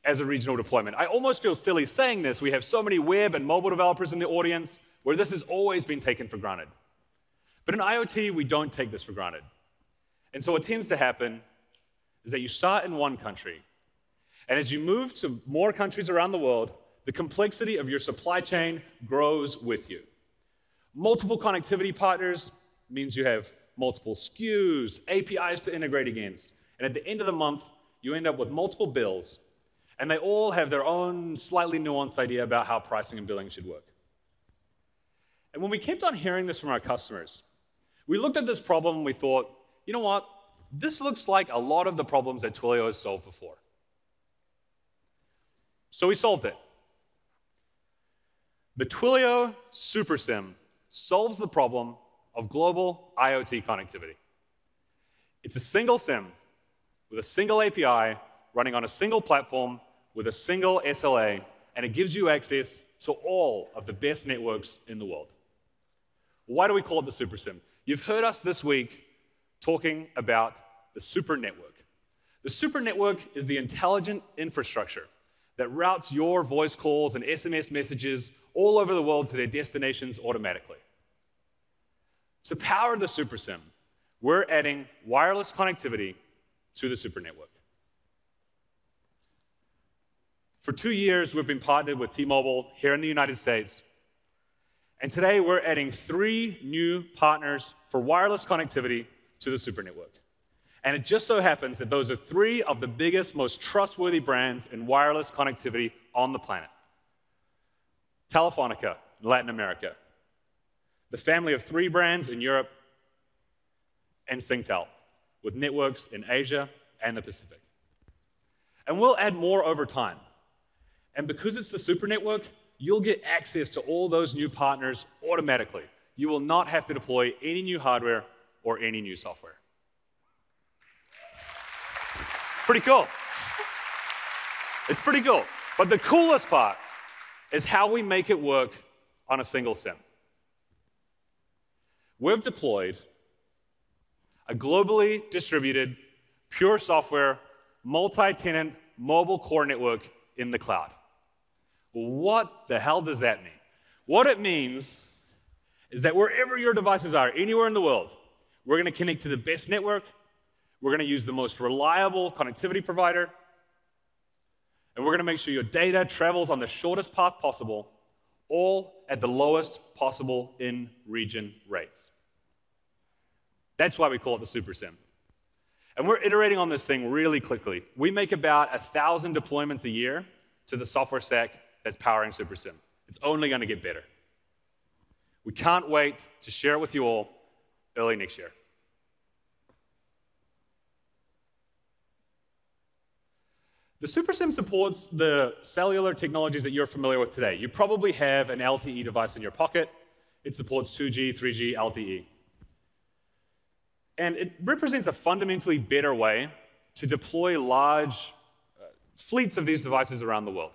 D: as a regional deployment. I almost feel silly saying this. We have so many web and mobile developers in the audience where this has always been taken for granted. But in IoT, we don't take this for granted. And so what tends to happen is that you start in one country, and as you move to more countries around the world, the complexity of your supply chain grows with you. Multiple connectivity partners means you have multiple SKUs, APIs to integrate against, and at the end of the month, you end up with multiple bills, and they all have their own slightly nuanced idea about how pricing and billing should work. And when we kept on hearing this from our customers, we looked at this problem and we thought, you know what? This looks like a lot of the problems that Twilio has solved before. So we solved it. The Twilio Super SIM solves the problem of global IoT connectivity. It's a single SIM with a single API running on a single platform with a single SLA, and it gives you access to all of the best networks in the world. Why do we call it the Super SIM? You've heard us this week talking about the Super Network. The Super Network is the intelligent infrastructure that routes your voice calls and SMS messages all over the world to their destinations automatically. To power the Super SIM, we're adding wireless connectivity to the Super Network. For 2 years, we've been partnered with T-Mobile here in the United States. And today, we're adding 3 new partners for wireless connectivity to the Super Network. And it just so happens that those are 3 of the biggest, most trustworthy brands in wireless connectivity on the planet. Telefonica in Latin America, the family of 3 brands in Europe, and Singtel, with networks in Asia and the Pacific. And we'll add more over time. And because it's the Super Network, you'll get access to all those new partners automatically. You will not have to deploy any new hardware or any new software. Pretty cool. It's pretty cool. But the coolest part is how we make it work on a single SIM. We've deployed a globally distributed, pure software, multi-tenant mobile core network in the cloud. What the hell does that mean? What it means is that wherever your devices are, anywhere in the world, we're going to connect to the best network, we're going to use the most reliable connectivity provider, and we're going to make sure your data travels on the shortest path possible, all at the lowest possible in-region rates. That's why we call it the Super SIM. And we're iterating on this thing really quickly. We make about 1,000 deployments a year to the software stack that's powering Super SIM. It's only going to get better. We can't wait to share it with you all early next year. The SuperSIM supports the cellular technologies that you're familiar with today. You probably have an LTE device in your pocket. It supports 2G, 3G, LTE. And it represents a fundamentally better way to deploy large fleets of these devices around the world.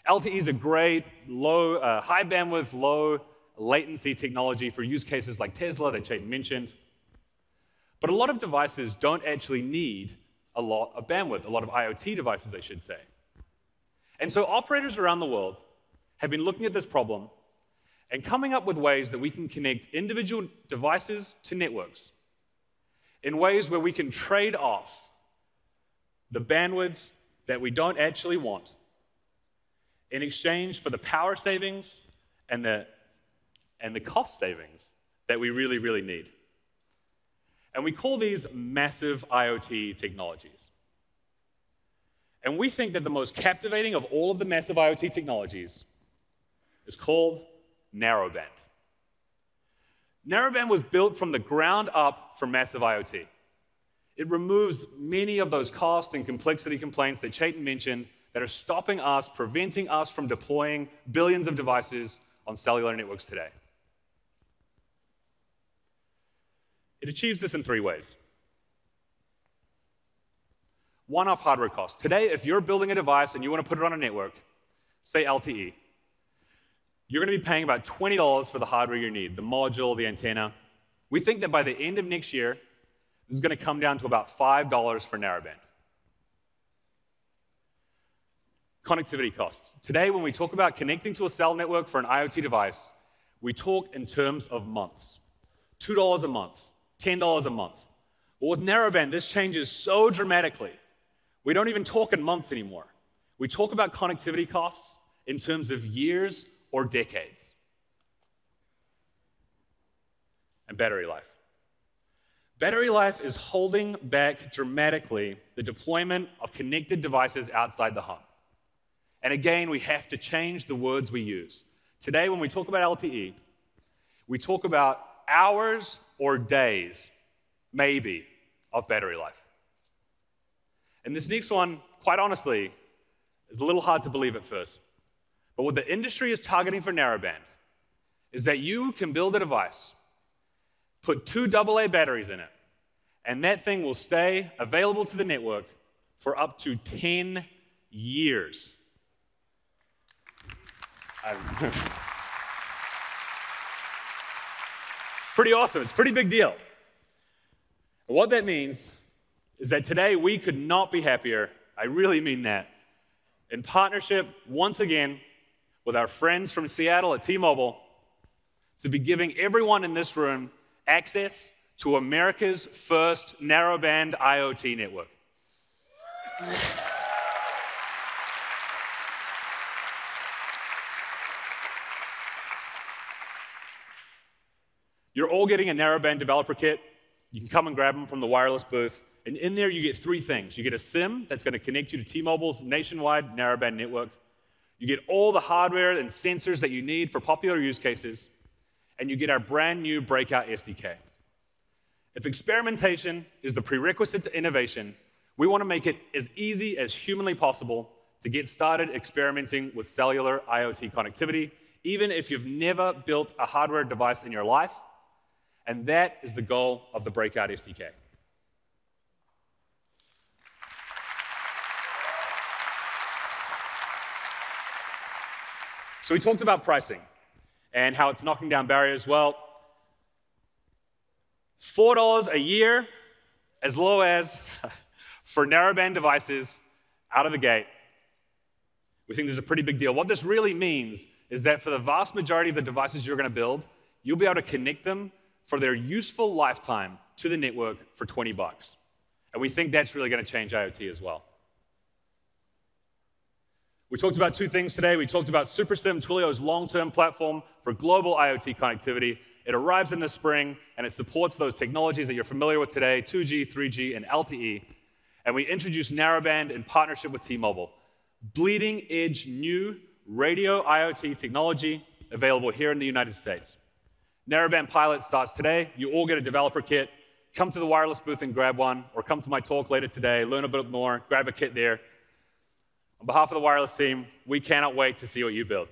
D: LTE is a great high bandwidth, low latency technology for use cases like Tesla that Chayton mentioned. But a lot of devices don't actually need a lot of bandwidth, a lot of IoT devices, I should say. And so operators around the world have been looking at this problem and coming up with ways that we can connect individual devices to networks in ways where we can trade off the bandwidth that we don't actually want in exchange for the power savings and the cost savings that we really, really need. And we call these massive IoT technologies. And we think that the most captivating of all of the massive IoT technologies is called narrowband. Narrowband was built from the ground up for massive IoT. It removes many of those cost and complexity complaints that Chayton mentioned that are stopping us, preventing us from deploying billions of devices on cellular networks today. It achieves this in 3 ways. One-off hardware costs. Today, if you're building a device and you want to put it on a network, say LTE, you're going to be paying about $20 for the hardware you need, the module, the antenna. We think that by the end of next year, this is going to come down to about $5 for narrowband. Connectivity costs. Today, when we talk about connecting to a cell network for an IoT device, we talk in terms of months. $2 a month. $10 a month. Well, with narrowband, this changes so dramatically. We don't even talk in months anymore. We talk about connectivity costs in terms of years or decades. And battery life. Battery life is holding back dramatically the deployment of connected devices outside the home. And again, we have to change the words we use. Today, when we talk about LTE, we talk about hours or days, maybe, of battery life. And this next one, quite honestly, is a little hard to believe at first. But what the industry is targeting for narrowband is that you can build a device, put 2 AA batteries in it, and that thing will stay available to the network for up to 10 years. Pretty awesome. It's a pretty big deal. And what that means is that today we could not be happier, I really mean that, in partnership, once again, with our friends from Seattle at T-Mobile, to be giving everyone in this room access to America's first narrowband IoT network. You're all getting a narrowband developer kit. You can come and grab them from the wireless booth. And in there, you get 3 things. You get a SIM that's going to connect you to T-Mobile's nationwide narrowband network. You get all the hardware and sensors that you need for popular use cases. And you get our brand new Breakout SDK. If experimentation is the prerequisite to innovation, we want to make it as easy as humanly possible to get started experimenting with cellular IoT connectivity, even if you've never built a hardware device in your life. And that is the goal of the Breakout SDK. So we talked about pricing and how it's knocking down barriers. Well, $4 a year, as low as for narrowband devices out of the gate. We think this is a pretty big deal. What this really means is that for the vast majority of the devices you're going to build, you'll be able to connect them for their useful lifetime to the network for $20. And we think that's really going to change IoT as well. We talked about 2 things today. We talked about SuperSIM, Twilio's long-term platform for global IoT connectivity. It arrives in the spring, and it supports those technologies that you're familiar with today, 2G, 3G, and LTE. And we introduced narrowband in partnership with T-Mobile. Bleeding-edge new radio IoT technology available here in the United States. Narrowband Pilot starts today. You all get a developer kit. Come to the wireless booth and grab one, or come to my talk later today, learn a bit more, grab a kit there. On behalf of the wireless team, we cannot wait to see what you build.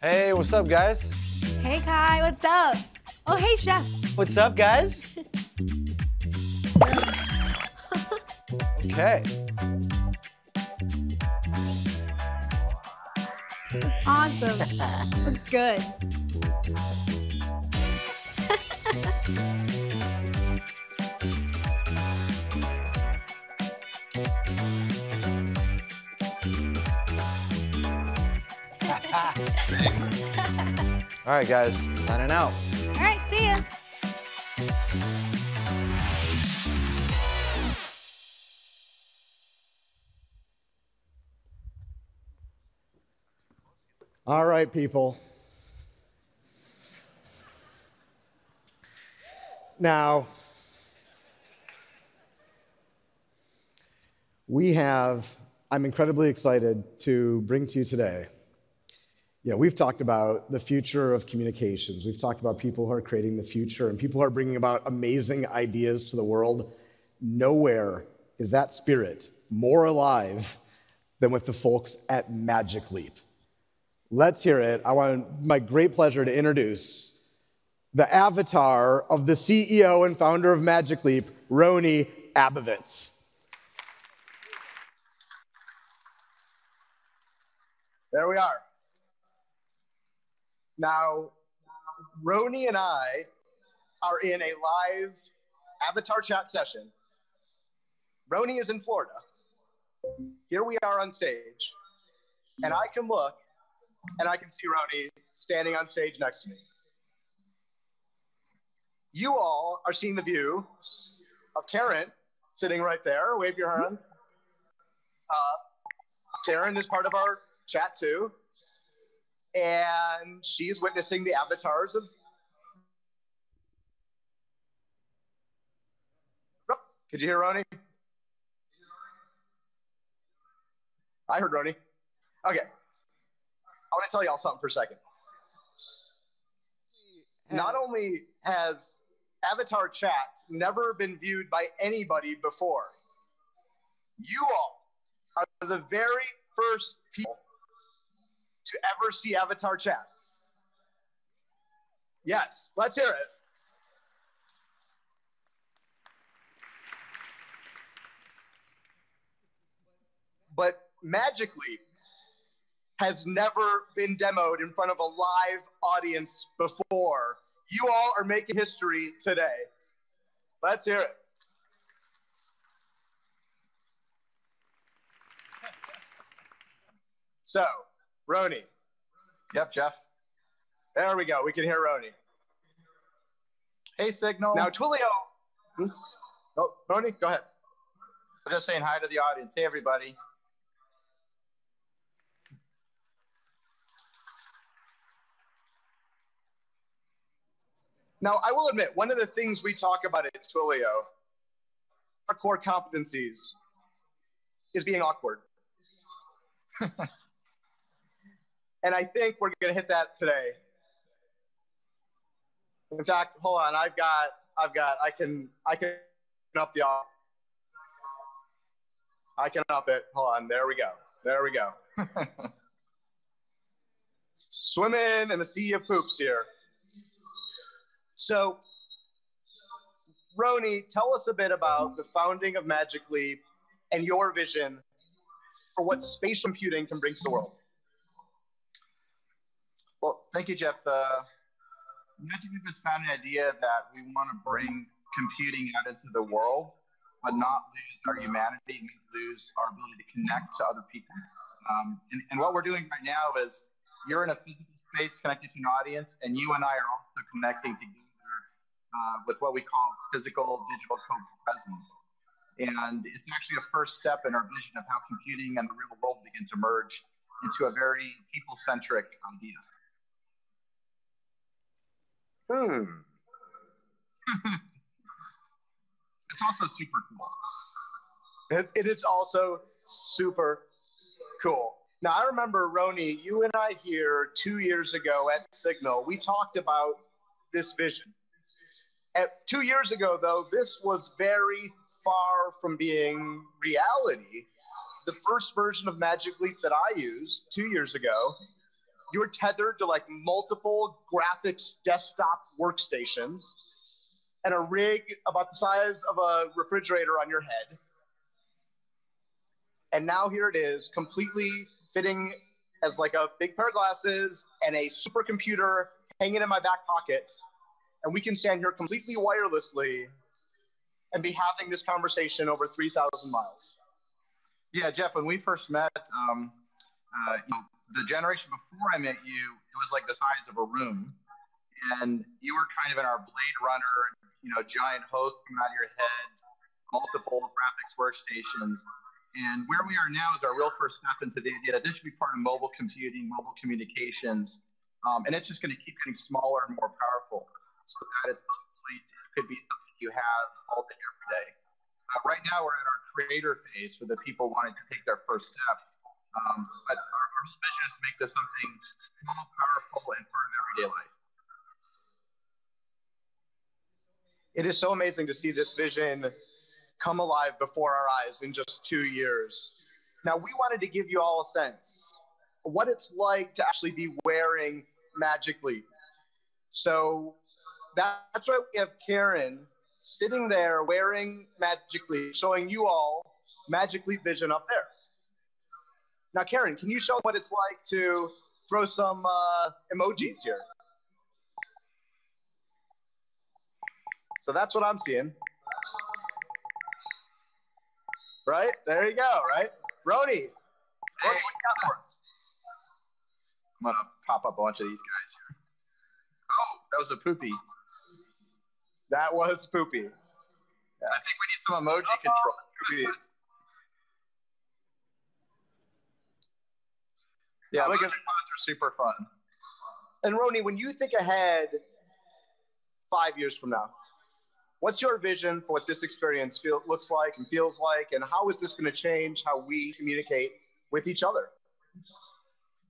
E: Hey, what's up, guys?
J: Hey, Kai, what's up? Oh, hey, Chef.
E: What's up, guys? Okay.
J: Awesome. Looks good.
E: All right, guys, signing out.
J: All right, see ya.
N: All right, people. Now, I'm incredibly excited to bring to you today. We've talked about the future of communications. We've talked about people who are creating the future and people who are bringing about amazing ideas to the world. Nowhere is that spirit more alive than with the folks at Magic Leap. Let's hear it. My great pleasure to introduce the avatar of the CEO and founder of Magic Leap, Roni Abovitz. There we are. Now, Roni and I are in a live avatar chat session. Roni is in Florida. Here we are on stage, and I can look, and I can see Roni standing on stage next to me. You all are seeing the view of Karen sitting right there. Wave your hand. Karen is part of our chat too. And she's witnessing the avatars of... Could you hear Roni? I heard Roni. Okay. I want to tell y'all something for a second. Not only has avatar chat never been viewed by anybody before, you all are the very first people to ever see avatar chat. Yes, let's hear it. But Magic Leap has never been demoed in front of a live audience before. You all are making history today. Let's hear it. So, Roni. Yep, Jeff. There we go. We can hear Roni.
V: Hey, Signal.
N: Now, Twilio. Oh, Roni, go ahead.
V: I'm just saying hi to the audience. Hey, everybody.
N: Now, I will admit, one of the things we talk about at Twilio, our core competencies, is being awkward. And I think we're going to hit that today. In fact, hold on, I can up the off. I can up it. Hold on, there we go. There we go. Swimming in a sea of poops here. So, Roni, tell us a bit about the founding of Magic Leap and your vision for what spatial computing can bring to the world.
V: Well, thank you, Jeff. Magic Leap has found an idea that we want to bring computing out into the world, but not lose our humanity, lose our ability to connect to other people. And what we're doing right now is you're in a physical space connected to an audience, and you and I are also connecting together with what we call physical digital co-presence. And it's actually a first step in our vision of how computing and the real world begin to merge into a very people-centric idea. It's also super cool.
N: It is also super cool. Now, I remember, Roni, you and I here 2 years ago at Signal, we talked about this vision. 2 years ago, though, this was very far from being reality. The first version of Magic Leap that I used 2 years ago, you were tethered to like multiple graphics desktop workstations and a rig about the size of a refrigerator on your head. And now here it is, completely fitting as like a big pair of glasses and a supercomputer hanging in my back pocket. And we can stand here completely wirelessly and be having this conversation over 3,000 miles.
V: Yeah, Jeff, when we first met, the generation before I met you, it was like the size of a room. And you were kind of in our Blade Runner, giant host coming out of your head, multiple graphics workstations. And where we are now is our real first step into the idea that this should be part of mobile computing, mobile communications, and it's just going to keep getting smaller and more powerful so that it's complete. It could be something you have all day, every day. Right now, we're at our creator phase for the people wanting to take their first step. But our whole vision is to make this something small, powerful, and part of everyday life.
N: It is so amazing to see this vision come alive before our eyes in just 2 years. Now, we wanted to give you all a sense of what it's like to actually be wearing Magic Leap. So that's why we have Karen sitting there wearing Magic Leap, showing you all Magic Leap vision up there. Now, Karen, can you show what it's like to throw some emojis here? So that's what I'm seeing. Right? There you go, right? Roni,
V: hey, what you got for us? I'm going to pop up a bunch of these guys here. Oh, that was a poopy.
N: That was poopy. Yes.
V: I think we need some emoji control. Yeah, emoji pods are super fun.
N: And Roni, when you think ahead 5 years from now, what's your vision for what this experience looks like and feels like, and how is this going to change how we communicate with each other?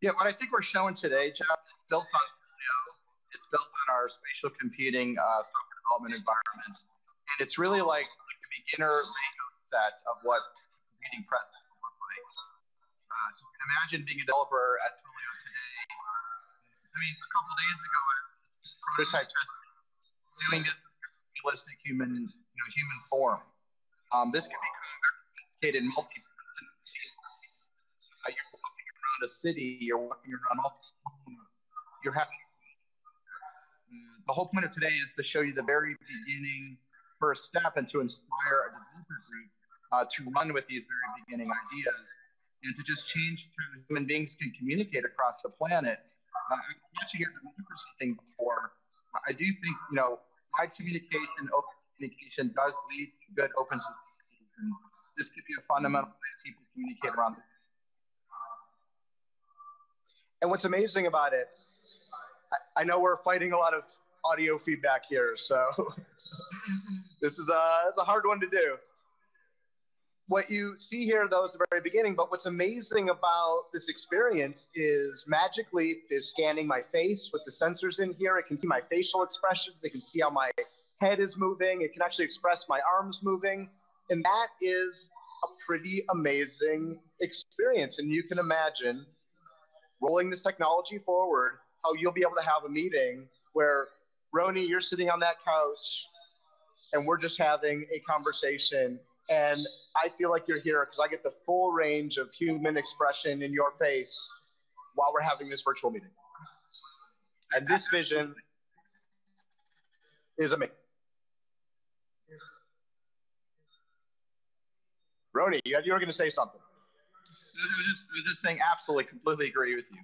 V: Yeah, what I think we're showing today, Jeff, is built on Twilio. It's built on our spatial computing software development environment. And it's really like the beginner Lego set of what computing present will look like. So you can imagine being a developer at Twilio today. I mean, a couple of days ago, I was prototype testing, doing this realistic human form. This can be complicated in multiple ways. You're walking around a city, you're walking around you're having. The whole point of today is to show you the very beginning first step and to inspire a developer group to run with these very beginning ideas and to just change how human beings can communicate across the planet. Watching your democracy thing before, I do think, wide communication, open communication does lead to good open societies. And this could be a fundamental way people communicate around the world.
N: And what's amazing about it, I know we're fighting a lot of audio feedback here, so this is it's a hard one to do. What you see here, though, is the very beginning, but what's amazing about this experience is Magic Leap is scanning my face with the sensors in here. It can see my facial expressions. It can see how my head is moving. It can actually express my arms moving. And that is a pretty amazing experience. And you can imagine rolling this technology forward, how you'll be able to have a meeting where, Roni, you're sitting on that couch and we're just having a conversation. And I feel like you're here because I get the full range of human expression in your face while we're having this virtual meeting. And this vision is amazing. Roni, you were going to say something.
V: I was just saying absolutely, completely agree with you.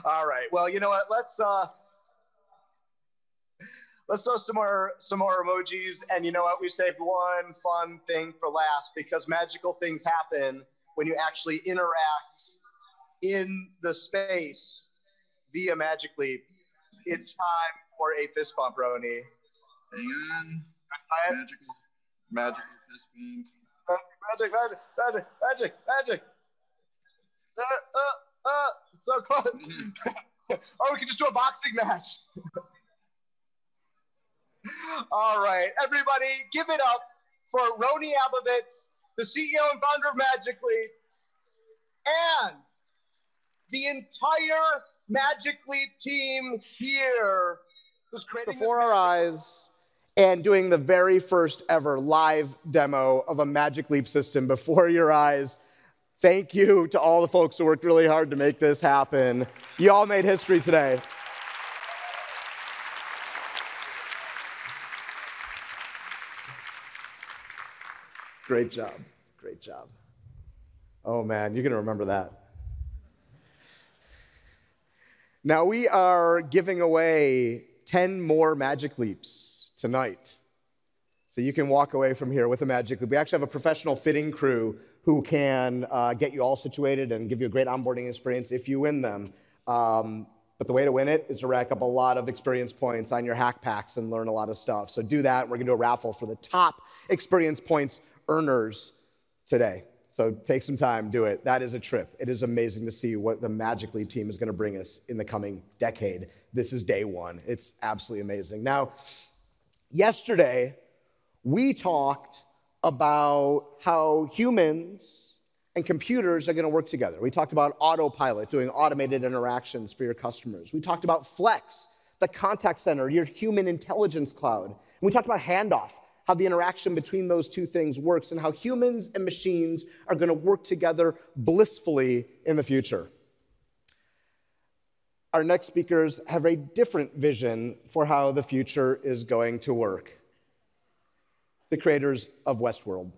N: All right. Well, you know what? Let's throw some more emojis. And you know what? We saved one fun thing for last because magical things happen when you actually interact in the space via Magic Leap. It's time for a fist bump, Roni.
V: Hang on. Magical fist bump.
N: Magic. So close. Or we could just do a boxing match. All right, everybody, give it up for Roni Abovitz, the CEO and founder of Magic Leap, and the entire Magic Leap team here who's creating before our eyes and doing the very first ever live demo of a Magic Leap system before your eyes. Thank you to all the folks who worked really hard to make this happen. You all made history today. Great job. Great job. Oh, man, you're going to remember that. Now, we are giving away 10 more Magic Leaps tonight. So you can walk away from here with a Magic Leap. We actually have a professional fitting crew who can get you all situated and give you a great onboarding experience if you win them. But the way to win it is to rack up a lot of experience points on your hack packs and learn a lot of stuff. So do that. We're going to do a raffle for the top experience points earners today. So take some time, do it. That is a trip. It is amazing to see what the Magic Leap team is going to bring us in the coming decade. This is day one. It's absolutely amazing. Now, yesterday, we talked about how humans and computers are going to work together. We talked about autopilot, doing automated interactions for your customers. We talked about Flex, the contact center, your human intelligence cloud. And we talked about handoff, how the interaction between those two things works, and how humans and machines are going to work together blissfully in the future. Our next speakers have a different vision for how the future is going to work. The creators of Westworld.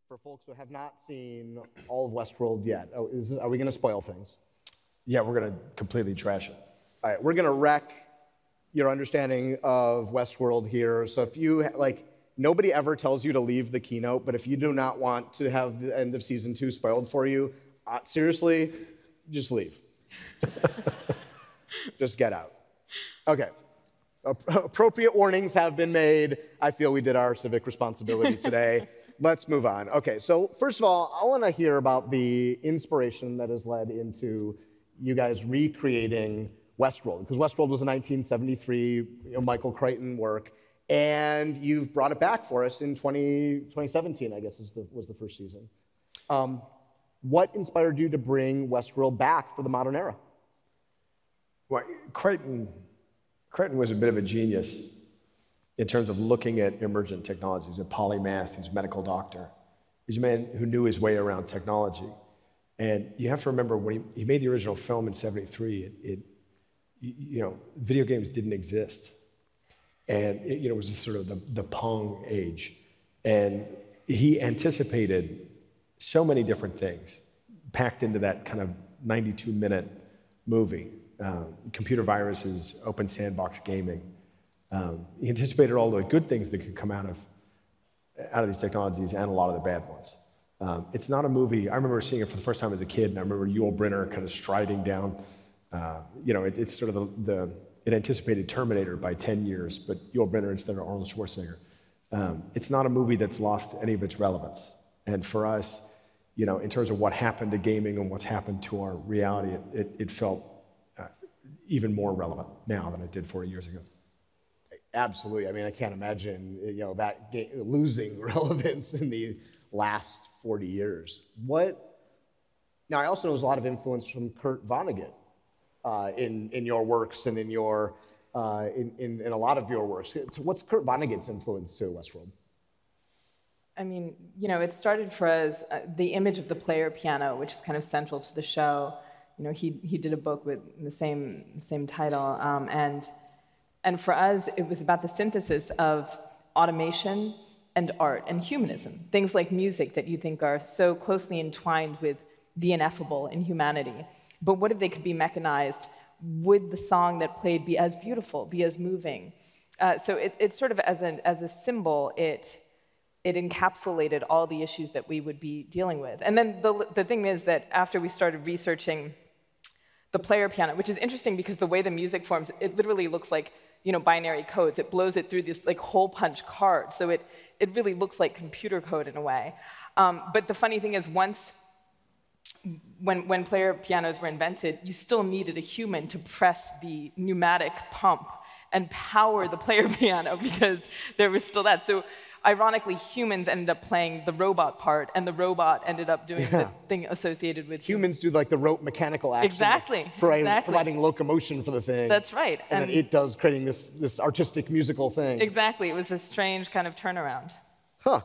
N: For folks who have not seen all of Westworld yet. Are we going to spoil things?
C: Yeah, we're going to completely trash it.
N: All right, we're going to wreck your understanding of Westworld here. So if you, nobody ever tells you to leave the keynote, but if you do not want to have the end of season 2 spoiled for you, seriously, just leave. Just get out. Okay. Appropriate warnings have been made. I feel we did our civic responsibility today. Let's move on. Okay, so first of all, I want to hear about the inspiration that has led into you guys recreating Westworld, because Westworld was a 1973 Michael Crichton work, and you've brought it back for us in 2017, I guess was the first season. What inspired you to bring Westworld back for the modern era?
C: Well, Crichton was a bit of a genius in terms of looking at emergent technologies. He's a polymath, he's a medical doctor. He's a man who knew his way around technology. And you have to remember, when he made the original film in '73, video games didn't exist. And it was just sort of the Pong age. And he anticipated so many different things packed into that kind of 92-minute movie. Computer viruses, open sandbox gaming. He anticipated all the good things that could come out of these technologies and a lot of the bad ones. It's not a movie. I remember seeing it for the first time as a kid, and I remember Yul Brynner kind of striding down. It's sort of it anticipated Terminator by 10 years, but Yul Brynner instead of Arnold Schwarzenegger. It's not a movie that's lost any of its relevance. And for us, in terms of what happened to gaming and what's happened to our reality, it felt even more relevant now than it did 40 years ago.
N: Absolutely. I mean, I can't imagine that losing relevance in the last 40 years. Now, I also know there's a lot of influence from Kurt Vonnegut in your works and in a lot of your works. What's Kurt Vonnegut's influence to Westworld?
F: I mean, it started for us, the image of the player piano, which is kind of central to the show. He did a book with the same title, and for us, it was about the synthesis of automation and art and humanism. Things like music that you think are so closely entwined with the ineffable in humanity. But what if they could be mechanized? Would the song that played be as beautiful, be as moving? So it sort of, as a symbol, it encapsulated all the issues that we would be dealing with. And then the thing is that after we started researching the player piano, which is interesting because the way the music forms, it literally looks like binary codes. It blows it through this hole punch card. So it really looks like computer code in a way. But the funny thing is, when player pianos were invented, you still needed a human to press the pneumatic pump and power the player piano because there was still that. So ironically, humans ended up playing the robot part, and the robot ended up doing the thing associated with
N: humans do the rote mechanical action.
F: Exactly.
N: Providing locomotion for the thing.
F: That's right.
N: And then it does creating this artistic musical thing.
F: Exactly. It was a strange kind of turnaround.
N: Huh.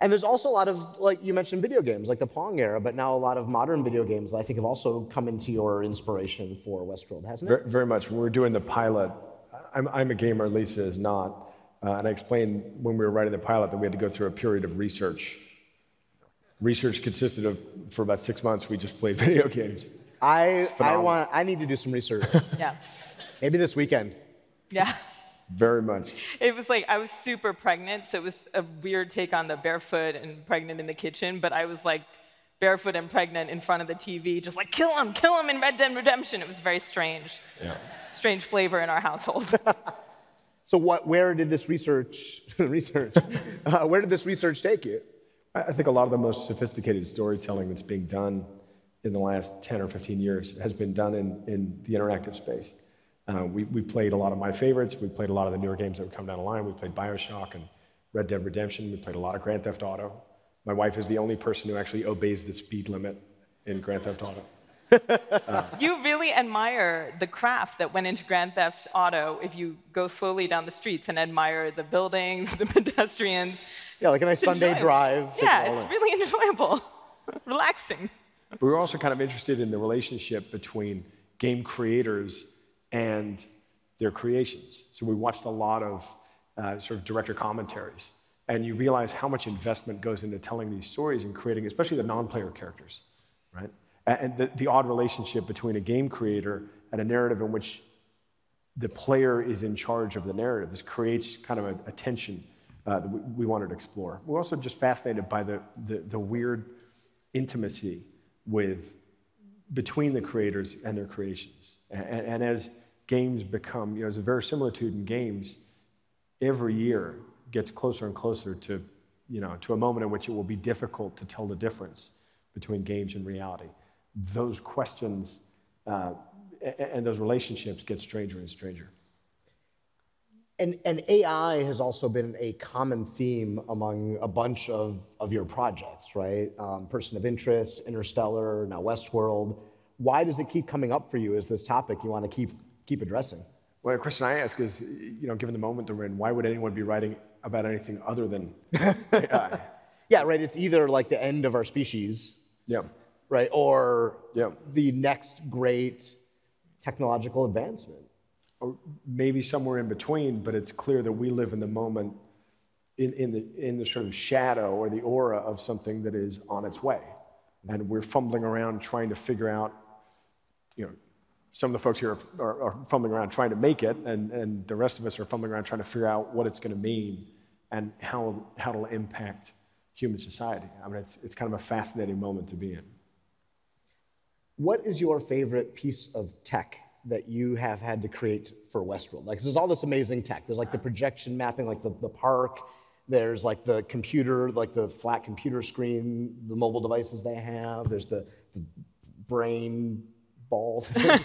N: And there's also a lot of, you mentioned video games, like the Pong era, but now a lot of modern video games, I think, have also come into your inspiration for Westworld, hasn't it?
C: Very much. When we were doing the pilot, I'm a gamer, Lisa is not. And I explained when we were writing the pilot that we had to go through a period of research. Research consisted of, for about 6 months, we just played video games.
N: I need to do some research.
F: Yeah.
N: Maybe this weekend.
F: Yeah.
C: Very much.
F: It was I was super pregnant, so it was a weird take on the barefoot and pregnant in the kitchen, but I was barefoot and pregnant in front of the TV, just kill him in Red Dead Redemption. It was very strange. Yeah. Strange flavor in our household.
N: So where did this research take you?
C: I think a lot of the most sophisticated storytelling that's being done in the last 10 or 15 years has been done in the interactive space. We played a lot of my favorites. We played a lot of the newer games that would come down the line. We played BioShock and Red Dead Redemption. We played a lot of Grand Theft Auto. My wife is the only person who actually obeys the speed limit in Grand Theft Auto.
F: You really admire the craft that went into Grand Theft Auto if you go slowly down the streets and admire the buildings, the pedestrians.
N: Yeah, like a nice Sunday drive.
F: Yeah, it's really enjoyable, relaxing.
C: We were also kind of interested in the relationship between game creators and their creations. So we watched a lot of sort of director commentaries, and you realize how much investment goes into telling these stories and creating, especially the non-player characters, right? And the odd relationship between a game creator and a narrative in which the player is in charge of the narrative. This creates kind of a tension that we wanted to explore. We're also just fascinated by the weird intimacy between the creators and their creations. And as games become, there's a verisimilitude in games every year gets closer and closer to, to a moment in which it will be difficult to tell the difference between games and reality. Those questions and those relationships get stranger and stranger.
N: And AI has also been a common theme among a bunch of your projects, right? Person of Interest, Interstellar, now Westworld. Why does it keep coming up for you as this topic you want to keep addressing?
C: Well, the question I ask is, given the moment that we're in, why would anyone be writing about anything other than AI?
N: Yeah, right. It's either like the end of our species, right, or the next great technological advancement.
C: Or maybe somewhere in between, but it's clear that we live in the moment in the sort of shadow or the aura of something that is on its way. And we're fumbling around trying to figure out, some of the folks here are fumbling around trying to make it, and the rest of us are fumbling around trying to figure out what it's going to mean and how it'll impact human society. I mean, it's kind of a fascinating moment to be in.
N: What is your favorite piece of tech that you have had to create for Westworld? Like, there's all this amazing tech. There's like the projection mapping, like the park. There's like the computer, like the flat computer screen, the mobile devices they have. There's the brain ball thing.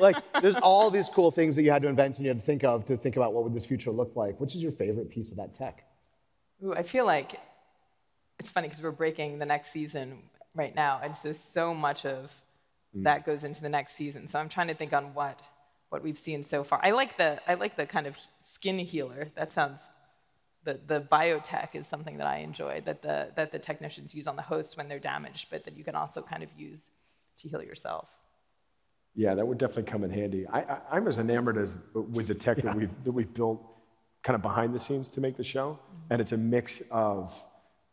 N: Like, there's all these cool things that you had to invent and you had to think about what would this future look like. Which is your favorite piece of that tech?
F: Ooh, I feel like it's funny because we're breaking the next season right now, and so much of that goes into the next season. So I'm trying to think on what we've seen so far. I like the kind of skin healer. That sounds, the biotech is something that I enjoy, that the technicians use on the host when they're damaged, but that you can also kind of use to heal yourself.
C: Yeah, that would definitely come in handy. I'm as enamored with the tech that we've built kind of behind the scenes to make the show, and it's a mix of,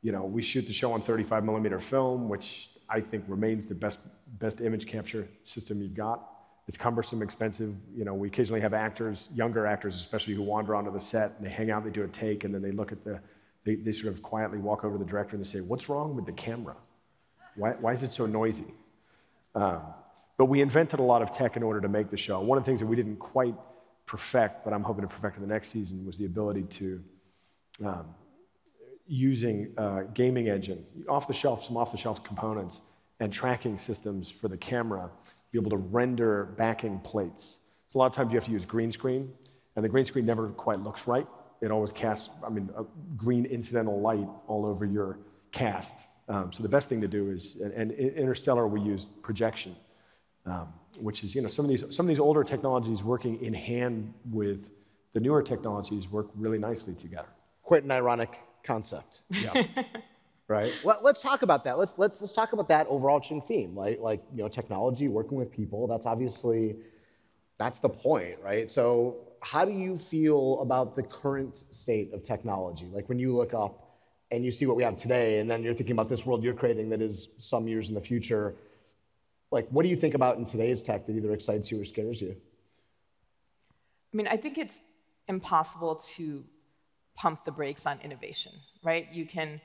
C: we shoot the show on 35mm film, which I think remains the best image capture system you've got. It's cumbersome, expensive. We occasionally have actors, younger actors especially, who wander onto the set and they hang out, they do a take, and then they look at they sort of quietly walk over to the director and they say, "What's wrong with the camera? Why is it so noisy?" But we invented a lot of tech in order to make the show. One of the things that we didn't quite perfect, but I'm hoping to perfect in the next season, was the ability to, using gaming engine, some off-the-shelf components, and tracking systems for the camera, be able to render backing plates. So a lot of times you have to use green screen, and the green screen never quite looks right. It always casts, a green incidental light all over your cast. So the best thing to do is, and in Interstellar we used projection, which is, some of these older technologies working in hand with the newer technologies work really nicely together.
N: Quite an ironic concept.
C: Yeah.
N: Right. Well, let's talk about that. Let's talk about that overarching theme, like technology, working with people. That's the point, right? So how do you feel about the current state of technology? Like, when you look up and you see what we have today, and then you're thinking about this world you're creating that is some years in the future, like, what do you think about in today's tech that either excites you or scares you?
F: I think it's impossible to pump the brakes on innovation, right? You can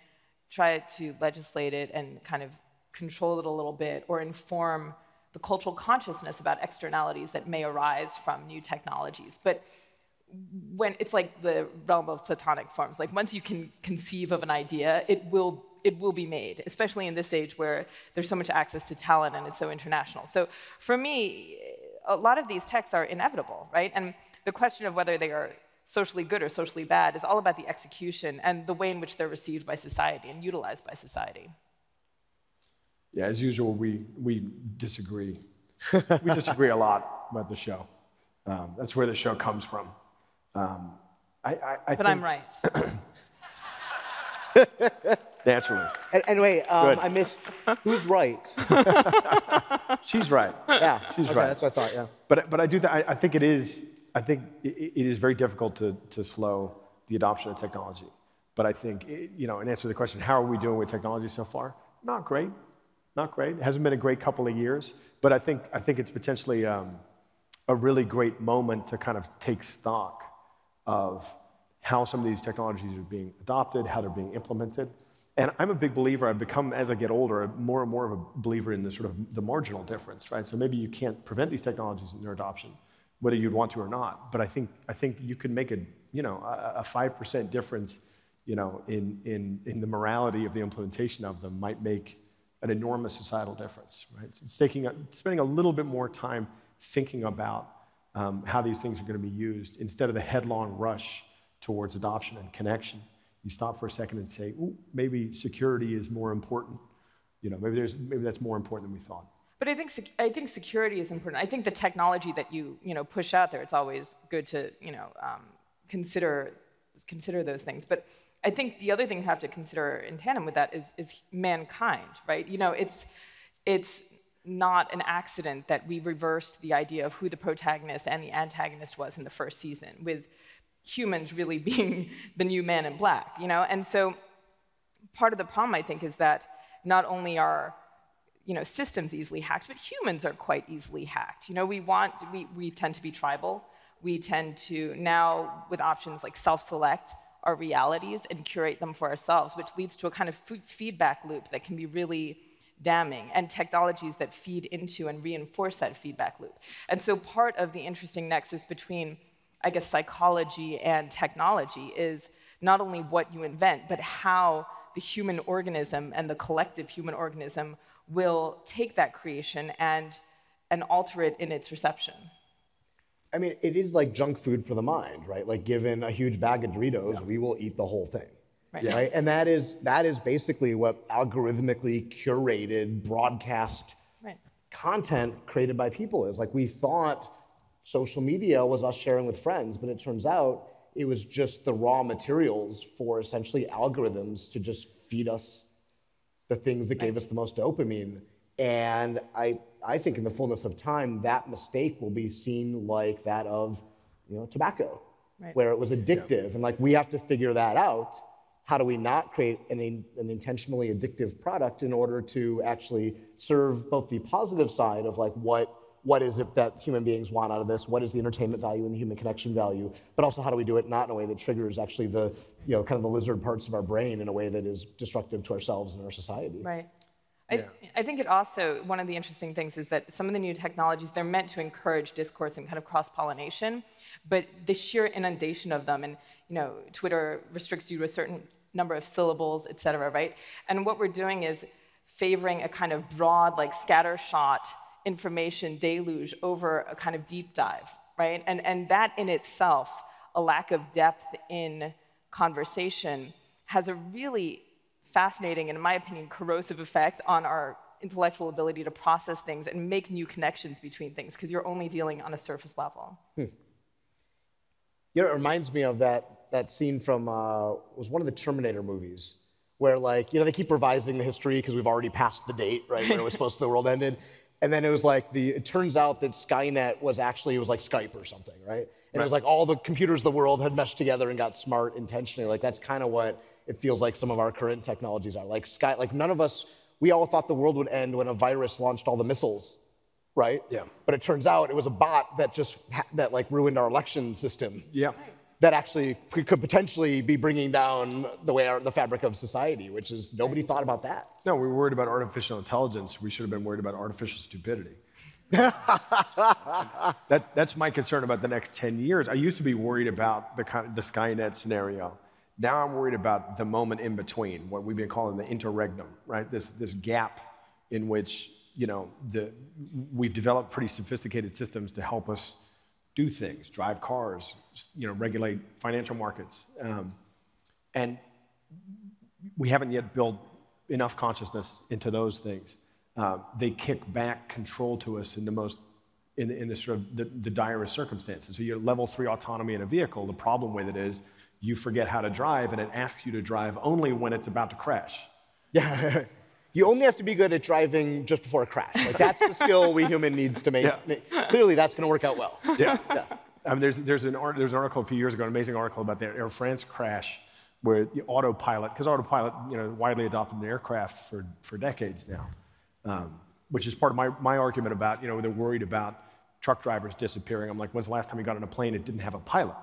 F: try to legislate it and kind of control it a little bit, or inform the cultural consciousness about externalities that may arise from new technologies. But when it's like the realm of platonic forms, like, once you can conceive of an idea, it will be made, especially in this age where there's so much access to talent and it's so international. So for me, a lot of these texts are inevitable, right? And the question of whether they are socially good or socially bad is all about the execution and the way in which they're received by society and utilized by society.
C: Yeah, as usual, we disagree. We disagree a lot about the show. That's where the show comes from.
F: But I'm right.
C: Naturally.
N: And wait, I missed, who's right?
C: She's right.
N: Yeah,
C: she's
N: okay,
C: right.
N: That's what I thought. Yeah.
C: But I think it is very difficult to slow the adoption of technology. But I think, in answer to the question, how are we doing with technology so far? Not great. Not great. It hasn't been a great couple of years. But I think it's potentially a really great moment to kind of take stock of how some of these technologies are being adopted, how they're being implemented. And I'm a big believer, I've become, as I get older, more and more of a believer in the sort of the marginal difference, right? So maybe you can't prevent these technologies in their adoption, whether you'd want to or not. But I think you can make a 5% difference, in the morality of the implementation of them might make an enormous societal difference, right? It's spending a little bit more time thinking about how these things are going to be used instead of the headlong rush towards adoption and connection. You stop for a second and say, ooh, maybe security is more important. Maybe that's more important than we thought.
F: But I think security is important. I think the technology that you push out there, it's always good to consider those things. But I think the other thing you have to consider in tandem with that is mankind, right? It's not an accident that we reversed the idea of who the protagonist and the antagonist was in the first season, with humans really being the new man in black, And so part of the problem, I think, is that not only are systems easily hacked, but humans are quite easily hacked. We tend to be tribal. We tend to now, with options like self-select our realities and curate them for ourselves, which leads to a kind of feedback loop that can be really damning, and technologies that feed into and reinforce that feedback loop. And so part of the interesting nexus between, I guess, psychology and technology is not only what you invent, but how the human organism and the collective human organism will take that creation and alter it in its reception.
N: I mean, it is like junk food for the mind, right? Like, given a huge bag of Doritos, we will eat the whole thing.
F: Right.
N: Right? And that is basically what algorithmically curated broadcast content created by people is. Like, we thought social media was us sharing with friends, but it turns out it was just the raw materials for essentially algorithms to just feed us the things that gave us the most dopamine. And I think in the fullness of time, that mistake will be seen like that of tobacco, where it was addictive. And like, we have to figure that out. How do we not create an intentionally addictive product in order to actually serve both the positive side of like what is it that human beings want out of this? What is the entertainment value and the human connection value? But also, how do we do it not in a way that triggers actually the kind of the lizard parts of our brain in a way that is destructive to ourselves and our society?
F: Right. I think it also, one of the interesting things is that some of the new technologies, they're meant to encourage discourse and kind of cross-pollination, but the sheer inundation of them, and Twitter restricts you to a certain number of syllables, et cetera, right? And what we're doing is favoring a kind of broad, like scattershot information deluge over a kind of deep dive, right? And that in itself, a lack of depth in conversation, has a really fascinating and, in my opinion, corrosive effect on our intellectual ability to process things and make new connections between things, because you're only dealing on a surface level.
N: It reminds me of that scene from, it was one of the Terminator movies, where they keep revising the history because we've already passed the date, right, when it was supposed to the world ended. And then it was like it turns out that Skynet was actually, it was like Skype or something, right? And it was like all the computers of the world had meshed together and got smart intentionally. Like, that's kind of what it feels like some of our current technologies are. Like none of us, we all thought the world would end when a virus launched all the missiles, right? Yeah. But it turns out it was a bot that that ruined our election system.
C: Yeah.
N: That actually could potentially be bringing down the fabric of society, which is, nobody thought about that.
C: No, we were worried about artificial intelligence. We should have been worried about artificial stupidity. That's my concern about the next 10 years. I used to be worried about the Skynet scenario. Now I'm worried about the moment in between, what we've been calling the interregnum, right? This gap in which we've developed pretty sophisticated systems to help us do things, drive cars, regulate financial markets, and we haven't yet built enough consciousness into those things. They kick back control to us in the sort of the direst circumstances. So you're level 3 autonomy in a vehicle. The problem with it is you forget how to drive, and it asks you to drive only when it's about to crash.
N: Yeah, you only have to be good at driving just before a crash. Like, that's the skill we human needs to make. Clearly, that's going to work out well.
C: Yeah. I mean, there's an article a few years ago, an amazing article about the Air France crash, where the autopilot, because autopilot, widely adopted in aircraft for decades now, which is part of my argument about, they're worried about truck drivers disappearing. I'm like, when's the last time you got on a plane that didn't have a pilot?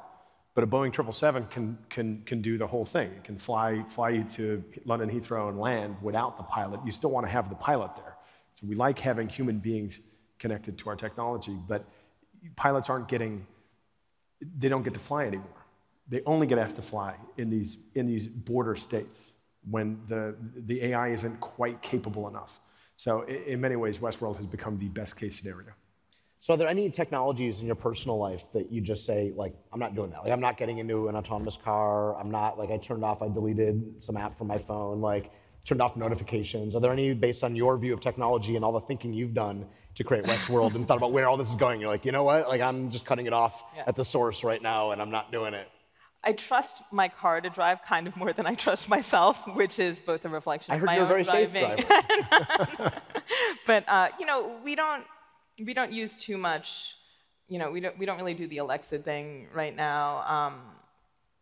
C: But a Boeing 777 can do the whole thing. It can fly you to London Heathrow and land without the pilot. You still want to have the pilot there. So we like having human beings connected to our technology, but pilots they don't get to fly anymore. They only get asked to fly in these border states when the AI isn't quite capable enough. So in many ways, Westworld has become the best case scenario.
N: So are there any technologies in your personal life that you just say, like, I'm not doing that. Like, I'm not getting into an autonomous car. I'm not, like, I deleted some app from my phone, like, turned off notifications. Are there any, based on your view of technology and all the thinking you've done to create Westworld and thought about where all this is going, you're like, you know what? Like, I'm just cutting it off at the source right now, and I'm not doing it.
F: I trust my car to drive kind of more than I trust myself, which is both a reflection of my own driving. I heard you're a very safe driver. But you know, we don't use too much. You know, we don't really do the Alexa thing right now.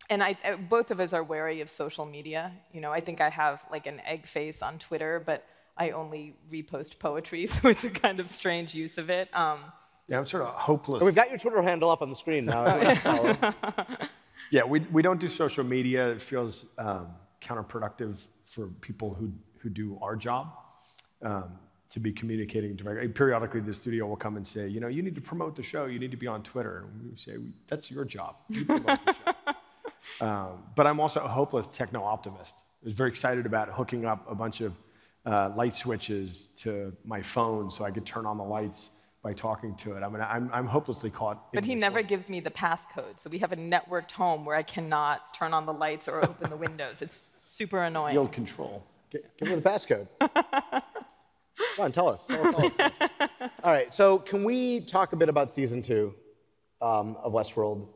F: And both of us are wary of social media. You know, I think I have like an egg face on Twitter, but I only repost poetry, so it's a kind of strange use of it.
C: Yeah, I'm sort of hopeless.
N: We've got your Twitter handle up on the screen now.
C: Yeah, we don't do social media. It feels counterproductive for people who do our job to be communicating directly. Periodically, the studio will come and say, you know, you need to promote the show. You need to be on Twitter. And we say, that's your job. You promote the show. But I'm also a hopeless techno-optimist. I was very excited about hooking up a bunch of light switches to my phone so I could turn on the lights by talking to it. I mean, I'm hopelessly caught.
F: But he never gives me the passcode, so we have a networked home where I cannot turn on the lights or open the windows. It's super annoying.
C: Yield control.
N: Give me the passcode. Come on, tell us. All right, so can we talk a bit about season 2 of Westworld?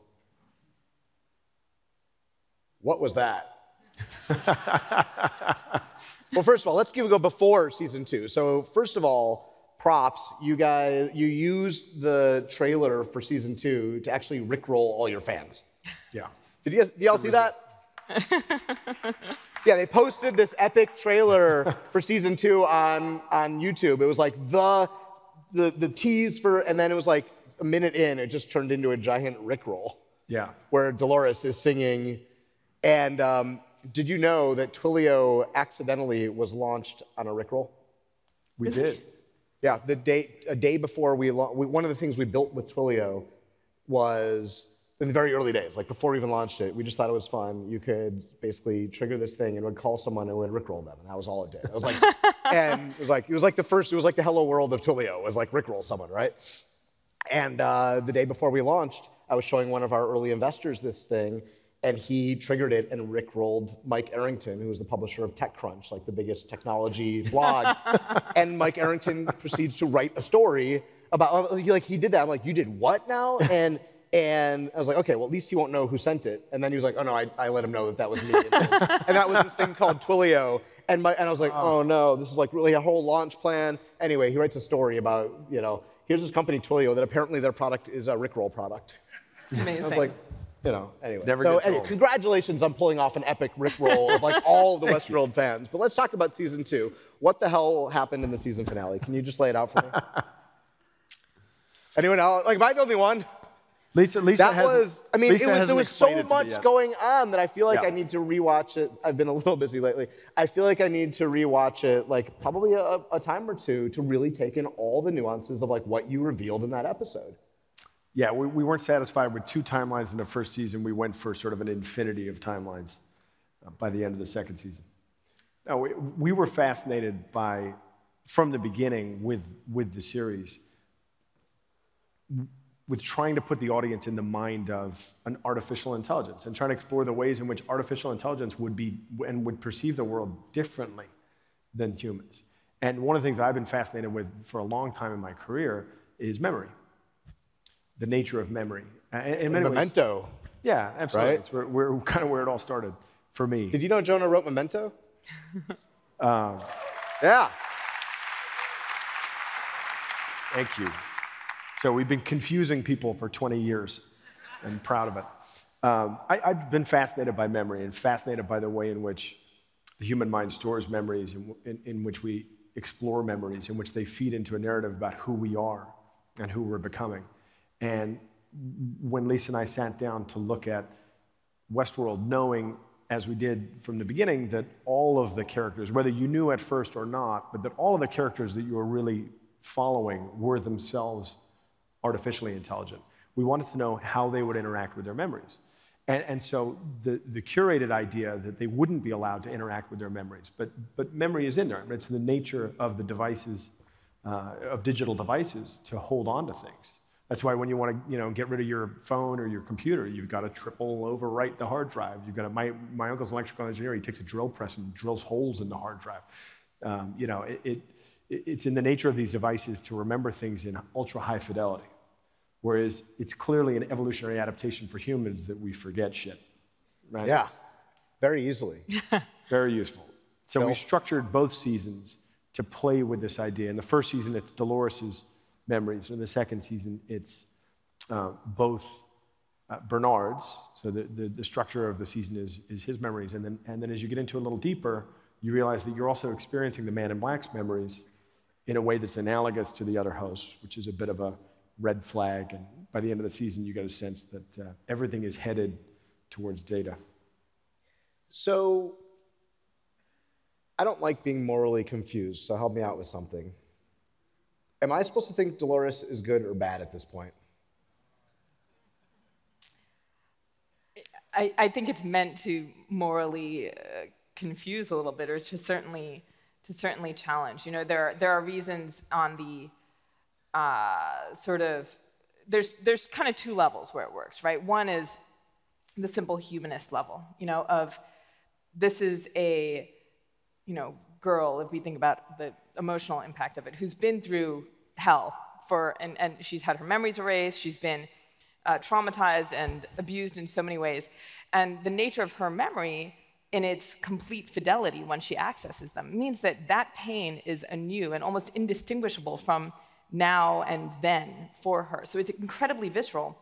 N: What was that? Well, first of all, let's go before season 2. So first of all, props, you used the trailer for season 2 to actually rickroll all your fans.
C: Yeah.
N: Did y'all see that? Yeah, they posted this epic trailer for season 2 on YouTube. It was like the tease for, and then it was like a minute in, it just turned into a giant rickroll.
C: Yeah.
N: Where Dolores is singing. And did you know that Twilio accidentally was launched on a rickroll?
C: We did.
N: Yeah, a day before one of the things we built with Twilio was in the very early days, like before we even launched it, we just thought it was fun. You could basically trigger this thing and it would call someone and it would rickroll them, and that was all it did. It was like, and it was like the hello world of Twilio. It was like rickroll someone, right? And the day before we launched, I was showing one of our early investors this thing, and he triggered it and rickrolled Mike Arrington, who is the publisher of TechCrunch, like the biggest technology blog. And Mike Arrington proceeds to write a story about, like, he did that. I'm like, you did what now? And I was like, okay, well, at least he won't know who sent it. And then he was like, oh, no, I let him know that was me. And that was this thing called Twilio. And I was like, oh, no, this is like really a whole launch plan. Anyway, he writes a story about, you know, here's this company, Twilio, that apparently their product is a rickroll product.
F: It's amazing.
N: I was like, you know, anyway.
C: Never
N: anyway, congratulations on pulling off an epic rickroll of like all of the Westworld fans. But let's talk about season 2. What the hell happened in the season finale? Can you just lay it out for me? Anyone else? Like, am I the only one?
C: Lisa
N: there was so much going on that I feel like I need to rewatch it. I've been a little busy lately. I feel like I need to rewatch it, like probably a time or two, to really take in all the nuances of like what you revealed in that episode.
C: Yeah, we weren't satisfied with 2 timelines in the first season. We went for sort of an infinity of timelines by the end of the second season. Now, we were fascinated by, from the beginning with the series, with trying to put the audience in the mind of an artificial intelligence and trying to explore the ways in which artificial intelligence would perceive the world differently than humans. And one of the things I've been fascinated with for a long time in my career is memory, the nature of memory. In many
N: Memento.
C: Ways, yeah, absolutely.
N: Right?
C: It's we're kind of where it all started for me.
N: Did you know Jonah wrote Memento? Yeah.
C: Thank you. So we've been confusing people for 20 years. I'm proud of it. I've been fascinated by memory and fascinated by the way in which the human mind stores memories, in which we explore memories, in which they feed into a narrative about who we are and who we're becoming. And when Lisa and I sat down to look at Westworld, knowing, as we did from the beginning, that all of the characters, whether you knew at first or not, but that all of the characters that you were really following were themselves artificially intelligent. We wanted to know how they would interact with their memories. And so the curated idea that they wouldn't be allowed to interact with their memories, but memory is in there. It's the nature of the devices, of digital devices, to hold on to things. That's why when you want to, get rid of your phone or your computer, you've got to triple overwrite the hard drive. You've got to, my uncle's an electrical engineer. He takes a drill press and drills holes in the hard drive. It's in the nature of these devices to remember things in ultra high fidelity. Whereas it's clearly an evolutionary adaptation for humans that we forget shit, right?
N: Yeah, very easily.
C: Very useful. So we structured both seasons to play with this idea. In the first season, it's Dolores's memories. In the second season, it's both Bernard's. So the structure of the season is his memories. And then as you get into a little deeper, you realize that you're also experiencing the Man in Black's memories in a way that's analogous to the other hosts, which is a bit of a red flag, and by the end of the season, you get a sense that everything is headed towards Data.
N: So, I don't like being morally confused, so help me out with something. Am I supposed to think Dolores is good or bad at this point?
F: I think it's meant to morally confuse a little bit, or to certainly challenge. There are reasons on the there's kind of two levels where it works, right? One is the simple humanist level, of this is a, girl, if we think about the emotional impact of it, who's been through hell and she's had her memories erased, she's been traumatized and abused in so many ways. And the nature of her memory in its complete fidelity when she accesses them means that pain is anew and almost indistinguishable from now and then for her. So it's incredibly visceral.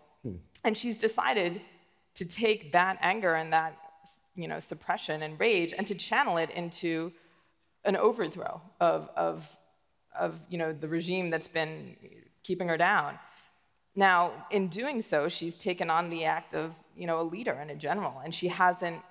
F: And she's decided to take that anger and that suppression and rage and to channel it into an overthrow of the regime that's been keeping her down. Now, in doing so, she's taken on the act of a leader and a general, and she hasn't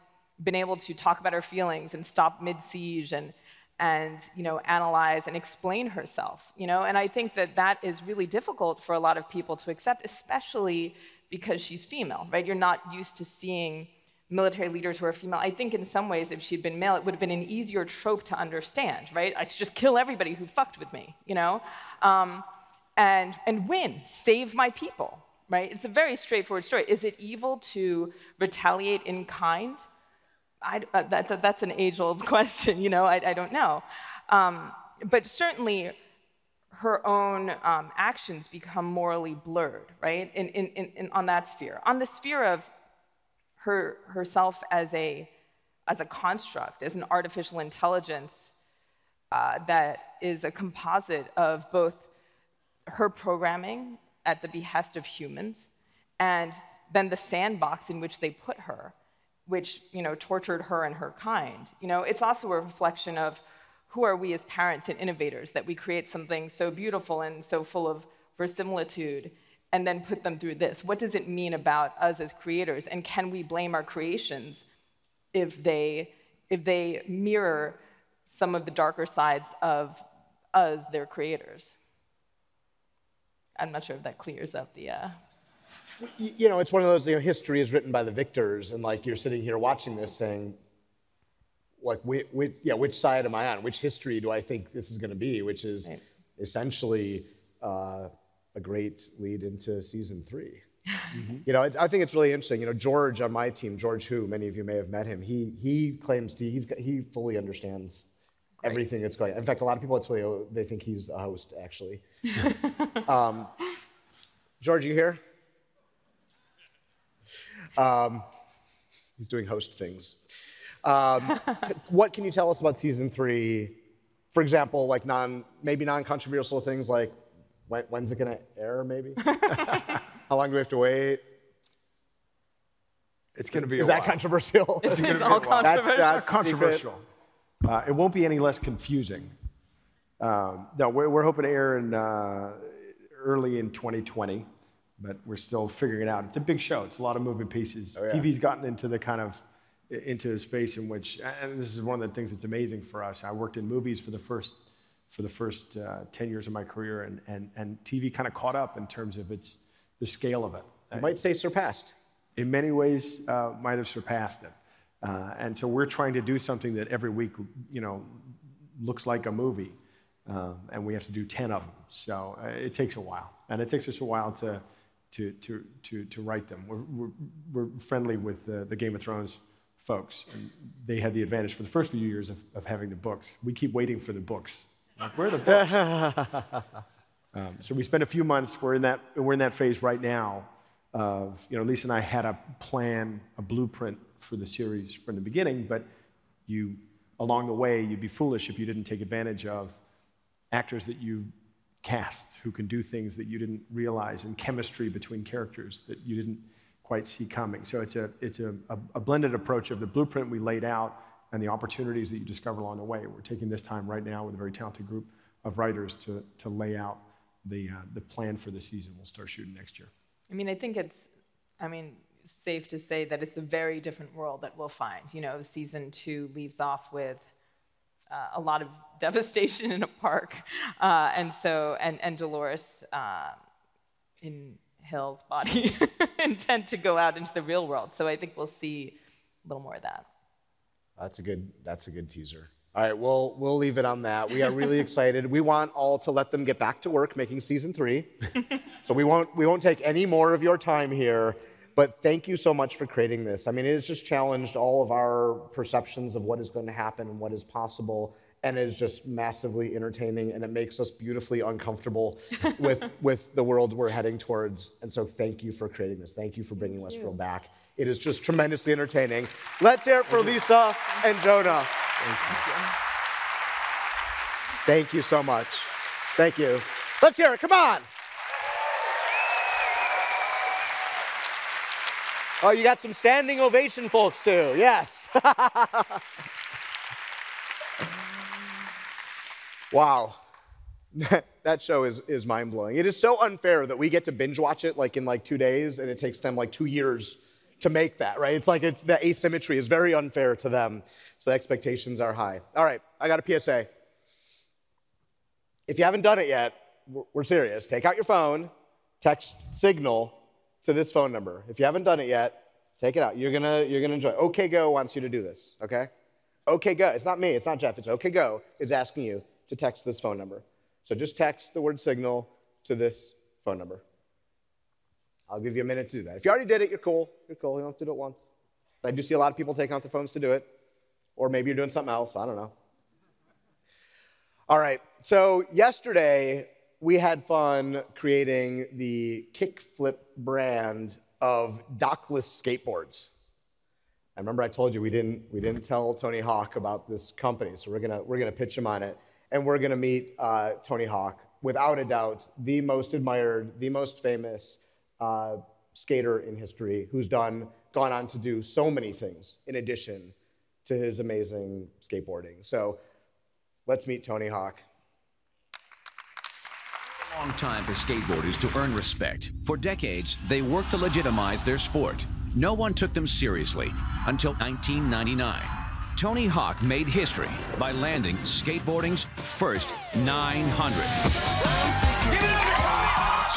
F: been able to talk about her feelings and stop mid-siege and analyze and explain herself, And I think that is really difficult for a lot of people to accept, especially because she's female, right? You're not used to seeing military leaders who are female. I think in some ways, if she'd been male, it would have been an easier trope to understand, right? I should just kill everybody who fucked with me, and win, save my people, right? It's a very straightforward story. Is it evil to retaliate in kind? That's an age-old question, I don't know. But certainly, her own actions become morally blurred, right? On that sphere. On the sphere of herself as a construct, as an artificial intelligence that is a composite of both her programming at the behest of humans, and then the sandbox in which they put her, which tortured her and her kind. It's also a reflection of who are we as parents and innovators, that we create something so beautiful and so full of verisimilitude and then put them through this. What does it mean about us as creators, and can we blame our creations if they mirror some of the darker sides of us, their creators? I'm not sure if that clears up the...
N: It's one of those, history is written by the victors, and you're sitting here watching this saying, which side am I on? Which history do I think this is going to be? Which is essentially a great lead into season 3. Mm-hmm. I think it's really interesting. George on my team, George who, many of you may have met him, he claims he fully understands everything that's going on. In fact, a lot of people at Twilio, they think he's a host, actually. George, you here? He's doing host things. What can you tell us about season 3? For example, maybe non-controversial things like when's it going to air, maybe? How long do we have to wait?
C: It's going to be
N: Is that controversial?
F: It's all controversial.
N: That's
C: controversial. It won't be any less confusing. No, we're hoping to air in early in 2020, but we're still figuring it out. It's a big show. It's a lot of moving pieces.
N: Oh, yeah.
C: TV's gotten into into a space in which, and this is one of the things that's amazing for us. I worked in movies for the first for the first 10 years of my career, and TV kind of caught up in terms of the scale of it.
N: You might say surpassed.
C: In many ways, might have surpassed it. And so we're trying to do something that every week, looks like a movie, and we have to do 10 of them. So it takes a while, and it takes us a while to write them. We're friendly with the Game of Thrones folks, and they had the advantage for the first few years of having the books. We keep waiting for the books. Like, where are the books? So we spent a few months. We're in that phase right now of, Lisa and I had a plan, a blueprint for the series from the beginning, but along the way, you'd be foolish if you didn't take advantage of actors that you cast who can do things that you didn't realize, and chemistry between characters that you didn't quite see coming. So it's a blended approach of the blueprint we laid out and the opportunities that you discover along the way. We're taking this time right now with a very talented group of writers to lay out the plan for the season. We'll start shooting next year.
F: I think it's safe to say that it's a very different world that we'll find. Season 2 leaves off with a lot of devastation in a park, and Dolores in Hill's body intend to go out into the real world. So I think we'll see a little more of that.
N: That's a good teaser. All right, we'll leave it on that. We are really excited. We want all to let them get back to work making season 3. So we won't take any more of your time here. But thank you so much for creating this. It has just challenged all of our perceptions of what is going to happen and what is possible, and it is just massively entertaining, and it makes us beautifully uncomfortable with the world we're heading towards. And so thank you for creating this. Thank you for bringing Westworld back. It is just tremendously entertaining. Let's hear it for Lisa and Jonah. Thank you so much. Thank you. Let's hear it. Come on. Oh, you got some standing ovation folks too. Yes. Wow. That show is mind-blowing. It is so unfair that we get to binge watch it in 2 days, and it takes them 2 years to make that, right? It's the asymmetry is very unfair to them. So the expectations are high. All right, I got a PSA. If you haven't done it yet, we're serious. Take out your phone, text Signal to this phone number. If you haven't done it yet, take it out. You're gonna enjoy it. OK Go wants you to do this, okay? OK Go, it's not me, it's not Jeff, it's OK Go is asking you to text this phone number. So just text the word Signal to this phone number. I'll give you a minute to do that. If you already did it, you're cool. You're cool, you don't have to do it once. But I do see a lot of people taking out their phones to do it. Or maybe you're doing something else, I don't know. All right, so yesterday, we had fun creating the kickflip brand of dockless skateboards. I remember I told you we didn't tell Tony Hawk about this company, so we're gonna pitch him on it, and we're gonna meet Tony Hawk, without a doubt, the most admired, the most famous skater in history, who's gone on to do so many things in addition to his amazing skateboarding. So let's meet Tony Hawk.
G: Long time for skateboarders to earn respect. For decades, they worked to legitimize their sport. No one took them seriously until 1999. Tony Hawk made history by landing skateboarding's first 900.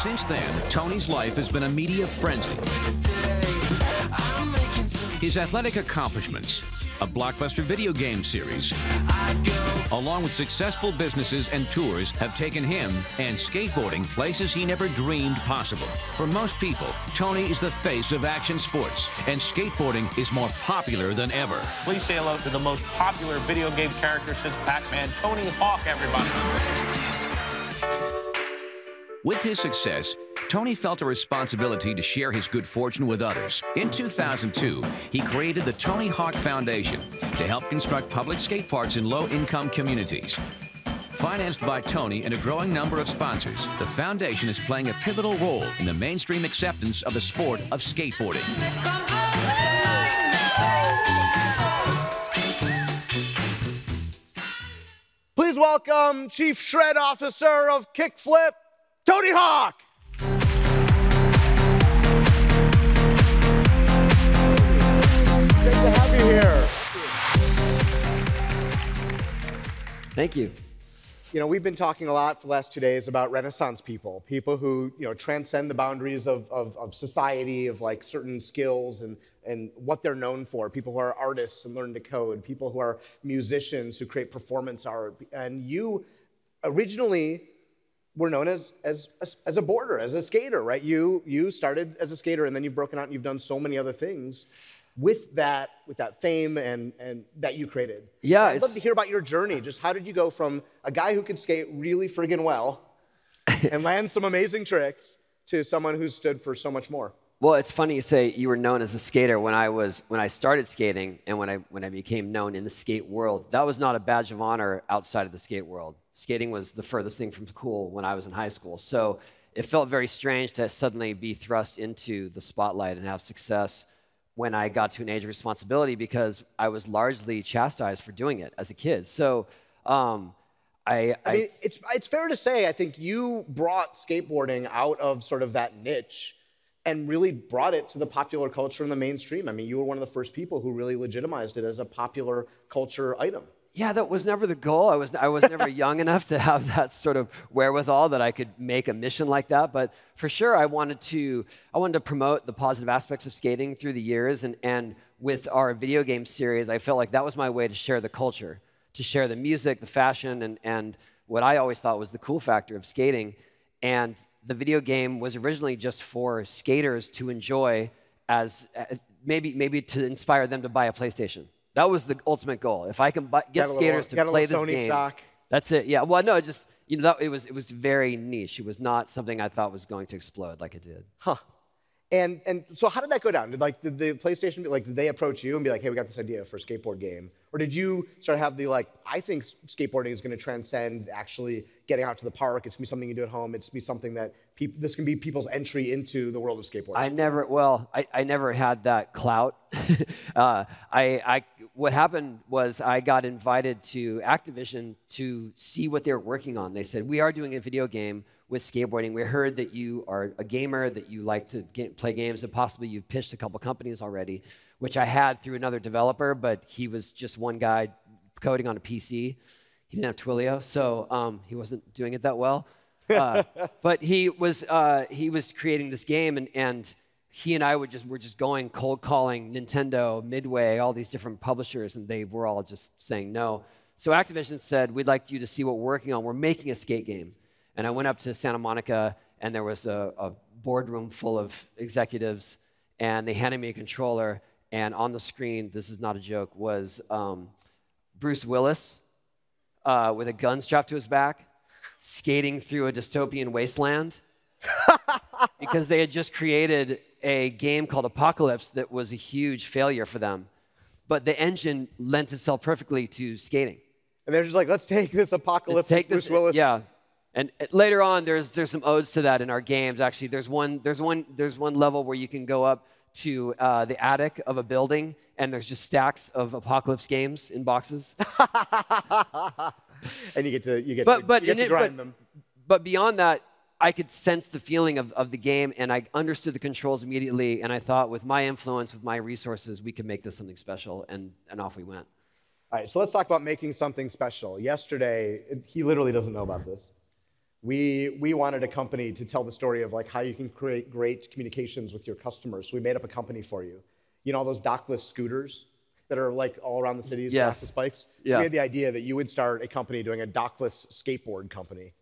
G: Since then, Tony's life has been a media frenzy. His athletic accomplishments, a blockbuster video game series, along with successful businesses and tours, have taken him and skateboarding places he never dreamed possible. For most people, Tony is the face of action sports, and skateboarding is more popular than ever.
H: Please say hello to the most popular video game character since Pac-Man, Tony Hawk, everybody.
G: With his success, Tony felt a responsibility to share his good fortune with others. In 2002, he created the Tony Hawk Foundation to help construct public skate parks in low-income communities. Financed by Tony and a growing number of sponsors, the foundation is playing a pivotal role in the mainstream acceptance of the sport of skateboarding.
N: Please welcome Chief Shred Officer of Kickflip, Tony Hawk. Great to have you here.
W: Thank you.
N: You know, we've been talking a lot for the last 2 days about Renaissance people, people who, you know, transcend the boundaries of society, of like certain skills and what they're known for, people who are artists and learn to code, people who are musicians who create performance art. And you originally were known as a boarder, as a skater, right? You started as a skater and then you've broken out and you've done so many other things with that fame and that you created.
B: Yeah,
N: I'd love to hear about your journey. Just how did you go from a guy who could skate really friggin' well and land some amazing tricks to someone who stood for so much more?
B: Well, it's funny you say you were known as a skater. When I started skating and when I became known in the skate world, that was not a badge of honor outside of the skate world. Skating was the furthest thing from cool when I was in high school. So it felt very strange to suddenly be thrust into the spotlight and have success when I got to an age of responsibility, because I was largely chastised for doing it as a kid. So I mean,
N: it's fair to say, I think you brought skateboarding out of sort of that niche and really brought it to the popular culture and the mainstream. I mean, you were one of the first people who really legitimized it as a popular culture item.
B: Yeah, that was never the goal. I was never young enough to have that sort of wherewithal that I could make a mission like that. But for sure, I wanted to promote the positive aspects of skating through the years. And with our video game series, I felt like that was my way to share the culture, to share the music, the fashion, and what I always thought was the cool factor of skating. And the video game was originally just for skaters to enjoy, as maybe to inspire them to buy a PlayStation. That was the ultimate goal. If I can get skaters to play this game, that's it. Yeah. Well, no, just it was very niche. It was not something I thought was going to explode like it did.
N: Huh. And so how did that go down? Did the PlayStation, did they approach you and be like, hey, we got this idea for a skateboard game? Or did you sort of have the I think skateboarding is going to transcend actually getting out to the park. It's going to be something you do at home. It's going to be something that this can be people's entry into the world of skateboarding.
B: I never had that clout. What happened was I got invited to Activision to see what they were working on. They said, we are doing a video game with skateboarding. We heard that you are a gamer, that you like to play games, and possibly you've pitched a couple companies already, which I had through another developer, but he was just one guy coding on a PC. He didn't have Twilio, so he wasn't doing it that well. But he was creating this game, and he and I were just going cold calling Nintendo, Midway, all these different publishers, and they were all just saying no. So Activision said, we'd like you to see what we're working on. We're making a skate game. And I went up to Santa Monica, and there was a boardroom full of executives, and they handed me a controller, and on the screen, this is not a joke, was Bruce Willis with a gun strapped to his back, skating through a dystopian wasteland, because they had just created a game called Apocalypse that was a huge failure for them. But the engine lent itself perfectly to skating.
N: And they're just like, let's take this Apocalypse with Bruce Willis.
B: Yeah. And later on, there's some odes to that in our games. Actually, there's one level where you can go up to the attic of a building, and there's just stacks of Apocalypse games in boxes.
N: And you get to grind them.
B: But beyond that, I could sense the feeling of the game, and I understood the controls immediately. And I thought, with my influence, with my resources, we could make this something special. And off we went.
N: All right, so let's talk about making something special. Yesterday, he literally doesn't know about this. We wanted a company to tell the story of how you can create great communications with your customers. So we made up a company for you. You know all those dockless scooters that are all around the cities, dockless bikes?
B: Yeah.
N: So we had the idea that you would start a company doing a dockless skateboard company.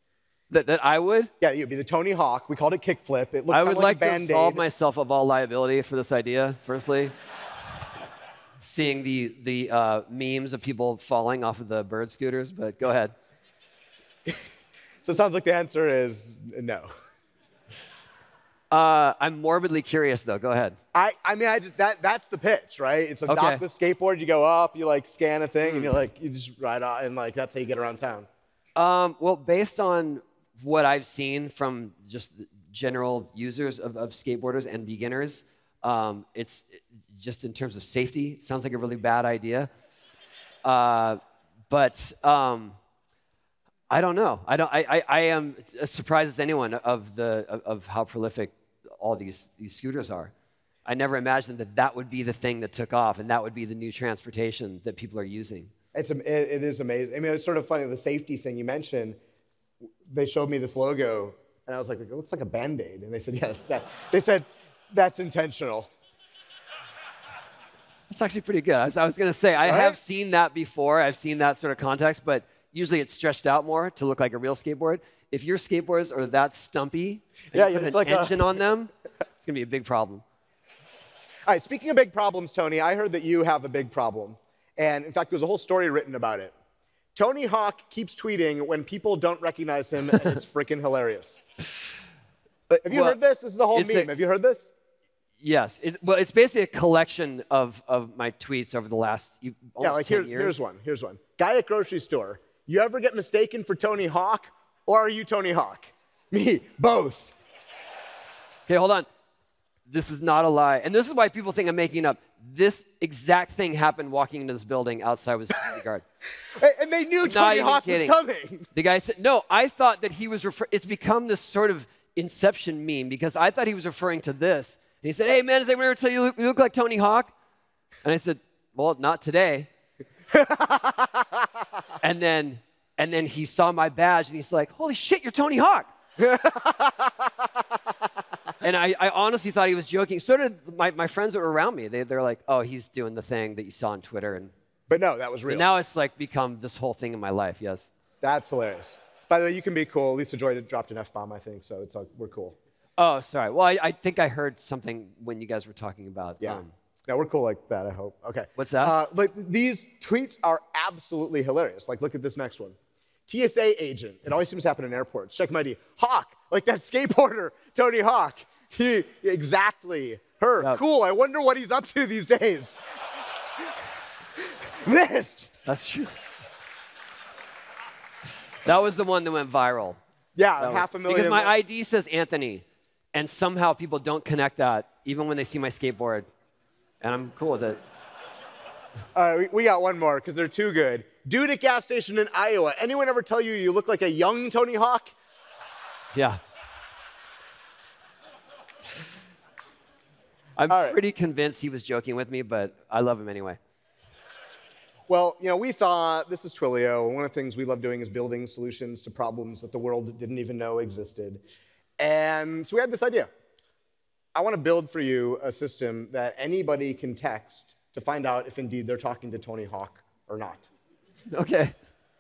B: That I would?
N: Yeah, you'd be the Tony Hawk. We called it Kickflip. It looked
B: I would like to
N: Band-Aid.
B: absolve myself of all liability for this idea, firstly. Seeing the memes of people falling off of the bird scooters, but go ahead.
N: So it sounds like the answer is no.
B: I'm morbidly curious, though. Go ahead.
N: That's the pitch, right? It's a dockless skateboard. You go up, you scan a thing, and you just ride on, and that's how you get around town.
B: Well, based on what I've seen from just general users of skateboarders and beginners, it's just in terms of safety, it sounds like a really bad idea. But I don't know. I am as surprised as anyone of how prolific all these scooters are. I never imagined that would be the thing that took off, and that would be the new transportation that people are using.
N: It is amazing. I mean, it's sort of funny, the safety thing you mentioned, they showed me this logo, and I was like, it looks like a Band-Aid. And they said, yes, that. They said, that's intentional.
B: That's actually pretty good. I was going to say, I have seen that before. I've seen that sort of context, but usually it's stretched out more to look like a real skateboard. If your skateboards are that stumpy, and you put an
N: like
B: engine on them, it's going to be a big problem.
N: All right, speaking of big problems, Tony, I heard that you have a big problem. And in fact, there's a whole story written about it. Tony Hawk keeps tweeting when people don't recognize him, and it's freaking hilarious. Have you heard this? This is a whole meme. Have you heard this?
B: Yes. Well, it's basically a collection of my tweets over the last almost 10 years.
N: Here's one. Guy at grocery store. You ever get mistaken for Tony Hawk, or are you Tony Hawk? Me, both.
B: Okay, hold on. This is not a lie. And this is why people think I'm making it up. This exact thing happened walking into this building outside with security guard.
N: And they knew Tony Hawk was coming.
B: The guy said, no, I thought that he was it's become this sort of Inception meme because I thought he was referring to this. And he said, hey, man, does anyone ever tell you you look like Tony Hawk? And I said, well, not today. and then he saw my badge, and he's like, holy shit, you're Tony Hawk. And I honestly thought he was joking. So did my friends that were around me. They're like, oh, he's doing the thing that you saw on Twitter.
N: But no, that was real.
B: So now it's like become this whole thing in my life, yes.
N: That's hilarious. By the way, you can be cool. Lisa Joy dropped an F-bomb, I think, so we're cool.
B: Oh, sorry. Well, I think I heard something when you guys were talking about.
N: Yeah. No, we're cool like that, I hope. Okay.
B: What's that?
N: These tweets are absolutely hilarious. Like, look at this next one. TSA agent. It always seems to happen in airports. Check my ID. Hawk, like that skateboarder, Tony Hawk. Exactly. Her. Yep. Cool. I wonder what he's up to these days. This.
B: That's true. That was the one that went viral.
N: Yeah, 500,000.
B: Because my ID says Anthony, and somehow people don't connect that, even when they see my skateboard. And I'm cool with it.
N: All right, we got one more, because they're too good. Dude at gas station in Iowa. Anyone ever tell you look like a young Tony Hawk?
B: Yeah. I'm pretty convinced he was joking with me, but I love him anyway.
N: Well, we thought, this is Twilio. One of the things we love doing is building solutions to problems that the world didn't even know existed. And so we had this idea. I want to build for you a system that anybody can text to find out if indeed they're talking to Tony Hawk or not.
B: Okay.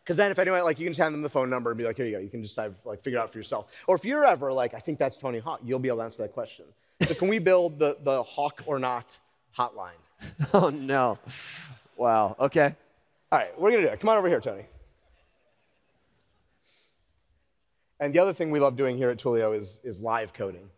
N: Because then if anyone, you can just hand them the phone number and be like, here you go. You can just figure it out for yourself. Or if you're ever I think that's Tony Hawk, you'll be able to answer that question. So can we build the Hawk or not hotline?
B: Oh, no. Wow. Okay.
N: All right, we're going to do it. Come on over here, Tony. And the other thing we love doing here at Twilio is live coding.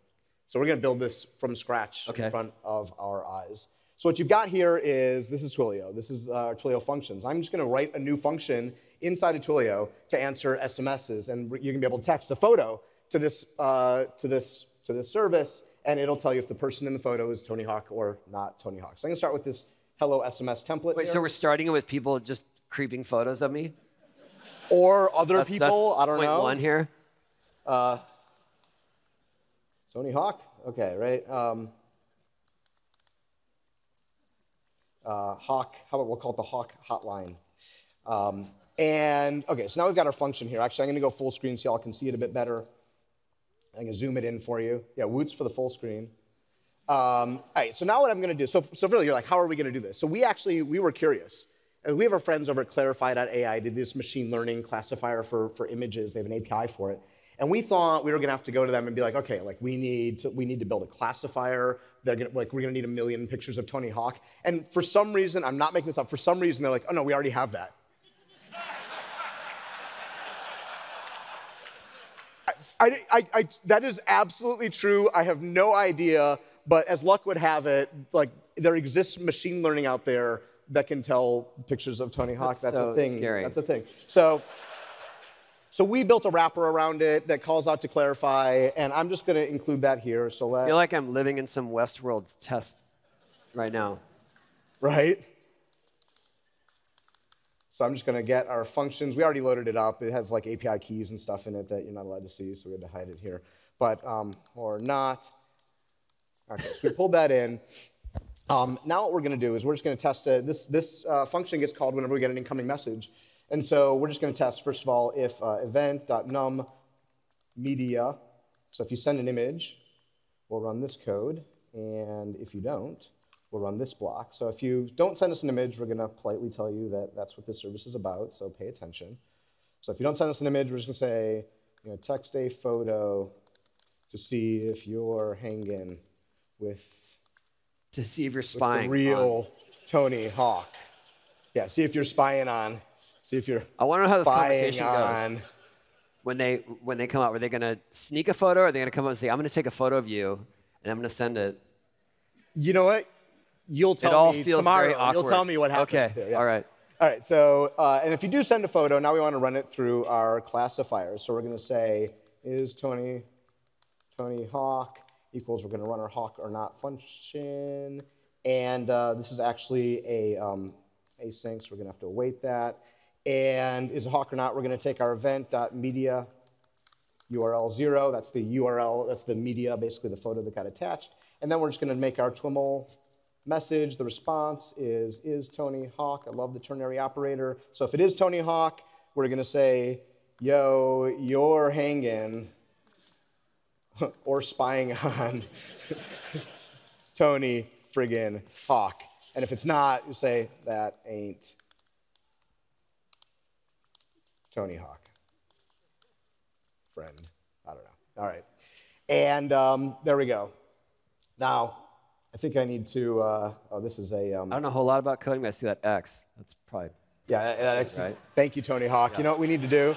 N: So we're going to build this from scratch in front of our eyes. So what you've got here this is Twilio. This is our Twilio functions. I'm just going to write a new function inside of Twilio to answer SMSs, and you can be able to text a photo to this service, and it'll tell you if the person in the photo is Tony Hawk or not Tony Hawk. So I'm going to start with this hello SMS template.
B: Wait, so we're starting it with people just creeping photos of me?
N: Or other people, I don't know.
B: Point one here.
N: Tony Hawk? Okay, right. Hawk, how about we'll call it the Hawk hotline. Okay, so now we've got our function here. Actually, I'm going to go full screen so y'all can see it a bit better. I'm going to zoom it in for you. Yeah, Woots for the full screen. All right, so now what I'm going to do, so really, you're like, how are we going to do this? So we were curious. And we have our friends over at Clarify.ai did this machine learning classifier for images. They have an API for it. And we thought we were going to have to go to them and be like, okay, we need to build a classifier. We're going to need 1 million pictures of Tony Hawk. And for some reason, I'm not making this up, for some reason, they're like, oh, no, we already have that. That is absolutely true. I have no idea. But as luck would have it, there exists machine learning out there that can tell pictures of Tony Hawk. That's
B: so
N: a thing.
B: Scary.
N: That's a thing. So we built a wrapper around it that calls out to Clarify, and I'm just going to include that here. So
B: I feel like I'm living in some Westworld test right now.
N: Right? So I'm just going to get our functions. We already loaded it up. It has API keys and stuff in it that you're not allowed to see, so we had to hide it here. But, or not. Okay, so we pulled that in. Now what we're going to do is we're just going to test this function gets called whenever we get an incoming message. And so we're just going to test, first of all, if event.num media, so if you send an image, we'll run this code. And if you don't, we'll run this block. So if you don't send us an image, we're going to politely tell you that that's what this service is about, so pay attention. So if you don't send us an image, we're just going to say, text a photo to see if you're hanging with...
B: To see if you're spying
N: with the real Tony Hawk. Yeah, see if you're spying on. See if you're
B: I want to know how this conversation
N: on.
B: goes. When they come out, are they going to sneak a photo, or are they going to come out and say, I'm going to take a photo of you, and I'm going to send it?
N: You know what? You'll tell
B: it all
N: me
B: feels
N: tomorrow.
B: Very awkward.
N: You'll tell me what happens.
B: Okay,
N: here, yeah.
B: all right.
N: All right, so, and if you do send a photo, now we want to run it through our classifiers. So we're going to say, is Tony Hawk equals, we're going to run our hawk or not function. And this is actually a async, so we're going to have to await that. And is a hawk or not, we're going to take our event.media URL 0. That's the URL, that's the media, basically the photo that got attached. And then we're just going to make our TWIML message. The response is Tony Hawk. I love the ternary operator. So if it is Tony Hawk, we're going to say, yo, you're hanging or spying on Tony friggin' Hawk. And if it's not, you say, that ain't Tony Hawk. Friend. I don't know. All right. And there we go. Now, I think I need to, oh, this is a...
B: I don't know a whole lot about coding, but I see that X. That's probably...
N: Yeah, that X.
B: Right?
N: Thank you, Tony Hawk. Yeah. You know what we need to do?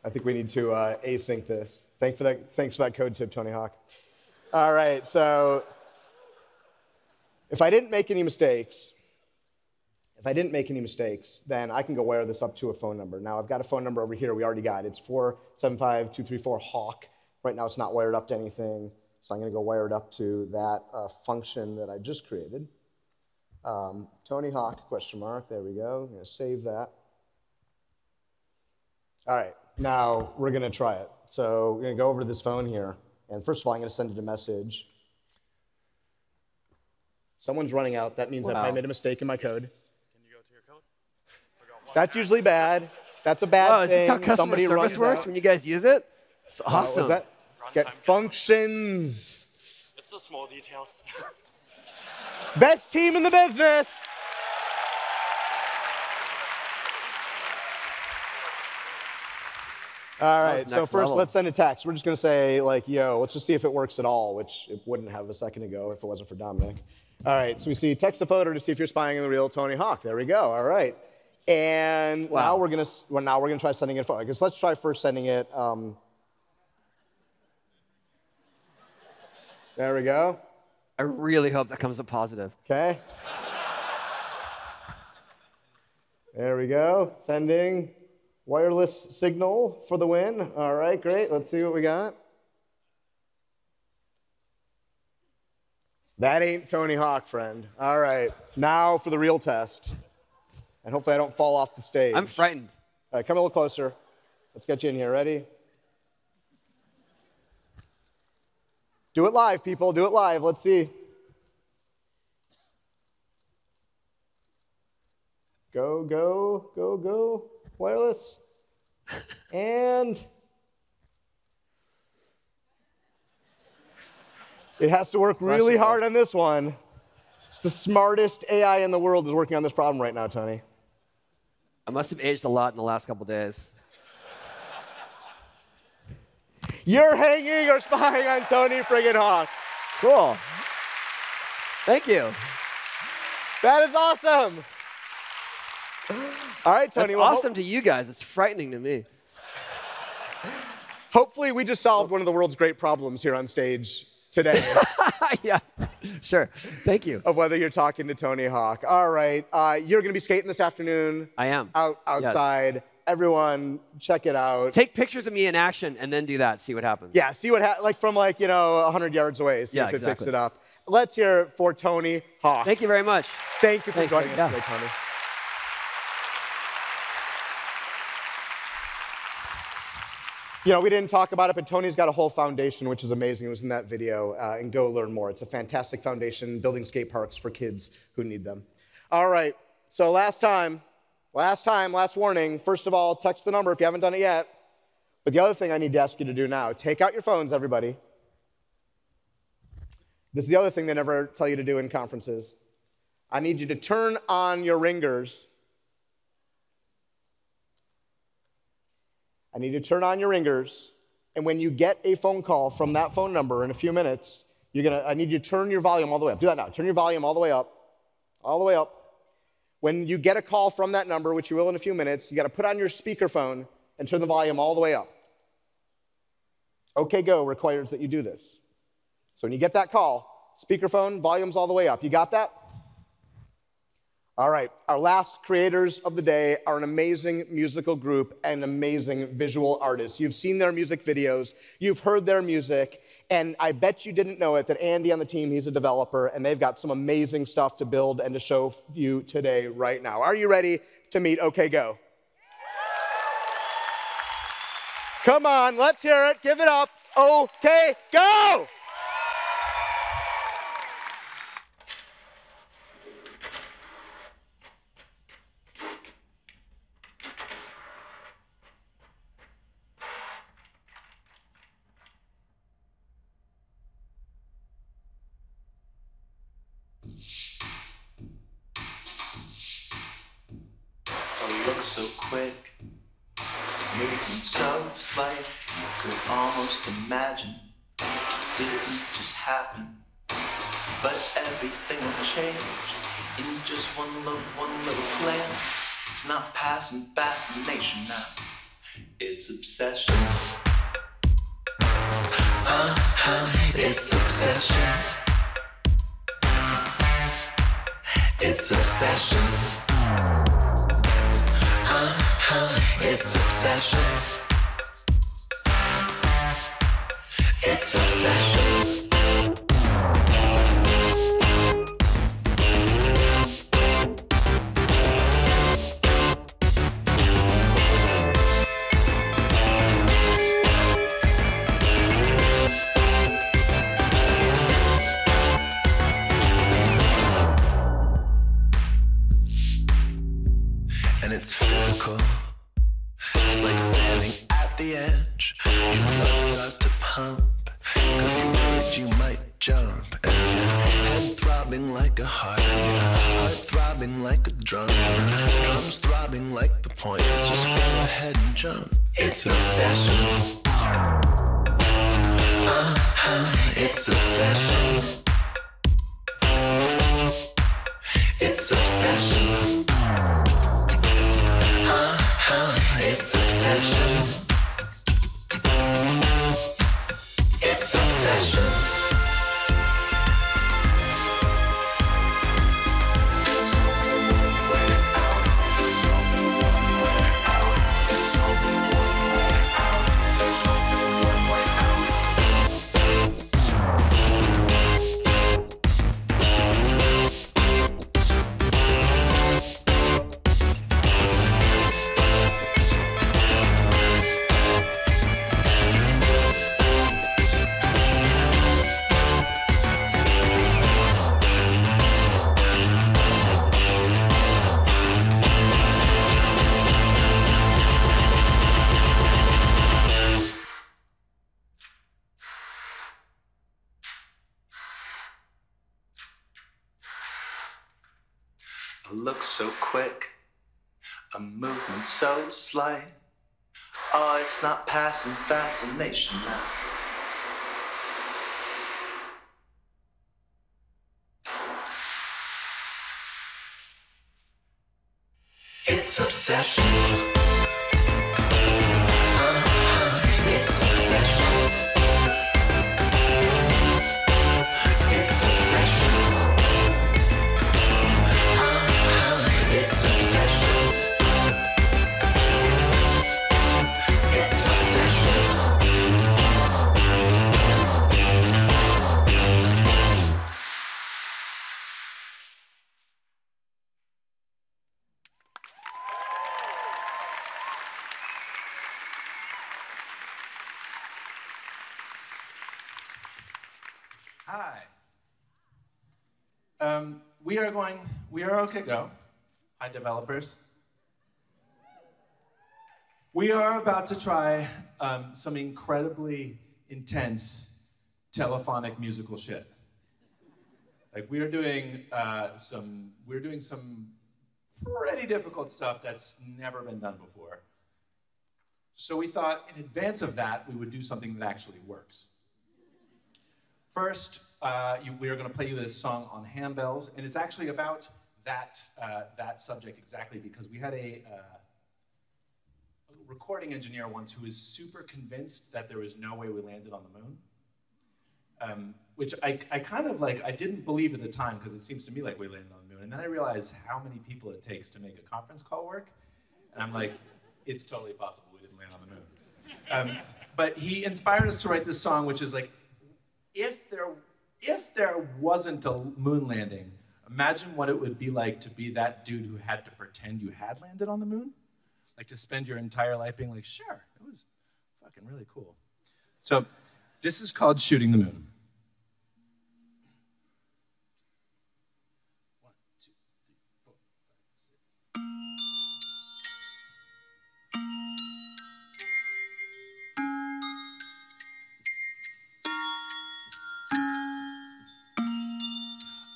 N: I think we need to async this. Thanks for that code tip, Tony Hawk. All right, so if I didn't make any mistakes, then I can go wire this up to a phone number. Now, I've got a phone number over here we already got. It's 475-234-HAWK. Right now, it's not wired up to anything, so I'm going to go wire it up to that function that I just created. Tony Hawk, question mark. There we go. I'm going to save that. All right, now we're going to try it. So we're going to go over to this phone here. And first of all, I'm going to send it a message. Someone's running out. That means that I made a mistake in my code. That's usually bad. That's a bad thing.
B: Is this how customer service works when you guys use it? It's awesome.
N: That? Get functions.
I: It's the small details.
N: Best team in the business. All right, so first let's send a text. We're just going to say, like, yo, let's just see if it works at all, which it wouldn't have a second ago if it wasn't for Dominic. All right, so we see text a photo to see if you're spying on the real Tony Hawk. There we go. All right. And now we're gonna try sending it. I guess let's try first sending it. There we go.
B: I really hope that comes up positive.
N: Okay. There we go. Sending wireless signal for the win. All right, great. Let's see what we got. That ain't Tony Hawk, friend. All right. Now for the real test. And hopefully I don't fall off the stage.
B: I'm frightened.
N: All right, come a little closer. Let's get you in here. Ready? Do it live, people. Do it live. Let's see. Go, go, go, go. Wireless. And it has to work really hard on this one. The smartest AI in the world is working on this problem right now, Tony.
B: I must have aged a lot in the last couple days.
N: You're hanging or spying on Tony friggin' Hawk.
B: Cool. Thank you.
N: That is awesome. All right, Tony.
B: That's awesome to you guys. It's frightening to me.
N: Hopefully, we just solved one of the world's great problems here on stage today.
B: Yeah, sure. Thank you.
N: Of whether you're talking to Tony Hawk. All right. You're going to be skating this afternoon.
B: I am.
N: Outside. Yes. Everyone, check it out.
B: Take pictures of me in action and then do that. See what happens.
N: Yeah, see what happens. Like from 100 yards away. See if it picks it up. Let's hear it for Tony Hawk.
B: Thank you very much.
N: Thank you for joining us today, Tony. You know, we didn't talk about it, but Tony's got a whole foundation, which is amazing. It was in that video, and go learn more. It's a fantastic foundation, building skate parks for kids who need them. All right, so last warning. First of all, text the number if you haven't done it yet. But the other thing I need to ask you to do now, take out your phones, everybody. This is the other thing they never tell you to do in conferences. I need you to turn on your ringers. I need you to turn on your ringers, and when you get a phone call from that phone number in a few minutes, I need you to turn your volume all the way up. Do that now. Turn your volume all the way up. All the way up. When you get a call from that number, which you will in a few minutes, you got to put on your speakerphone and turn the volume all the way up. OK Go requires that you do this. So when you get that call, speakerphone, volume's all the way up. You got that? All right, our last creators of the day are an amazing musical group and amazing visual artists. You've seen their music videos, you've heard their music, and I bet you didn't know it that Andy on the team, he's a developer, and they've got some amazing stuff to build and to show you today, right now. Are you ready to meet OK Go? Come on, let's hear it. Give it up. OK Go!
A: Look so quick, moving so slight, you could almost imagine didn't just happen. But everything will change in just one little plan. It's not passing fascination now, it's obsession. It's obsession. It's obsession. It's obsession. It's obsession. And it's physical. It's like standing at the edge. Your blood starts to pump, cause you're worried you might jump. And your head throbbing like a heart, and your heart throbbing like a drum. Drums throbbing like the points, just go ahead and jump. It's obsession. It's obsession. It's obsession. It's obsession. It's obsession. A look so quick, a movement so slight. Oh, it's not passing fascination now. It's obsession. It's obsession. It's obsession. It's obsession. It's obsession.
L: Hi. We are OK Go. Hi, developers. We are about to try some incredibly intense telephonic musical shit. Like we're doing some pretty difficult stuff that's never been done before. So we thought in advance of that, we would do something that actually works. First, we are going to play you this song on handbells, and it's actually about that subject exactly because we had a recording engineer once who was super convinced that there was no way we landed on the moon, which I kind of like, I didn't believe at the time because it seems to me like we landed on the moon, and then I realized how many people it takes to make a conference call work, and I'm like, it's totally possible we didn't land on the moon. But he inspired us to write this song, which is like, if there wasn't a moon landing, imagine what it would be like to be that dude who had to pretend you had landed on the moon. Like to spend your entire life being like, sure, it was fucking really cool. So this is called Shooting the Moon.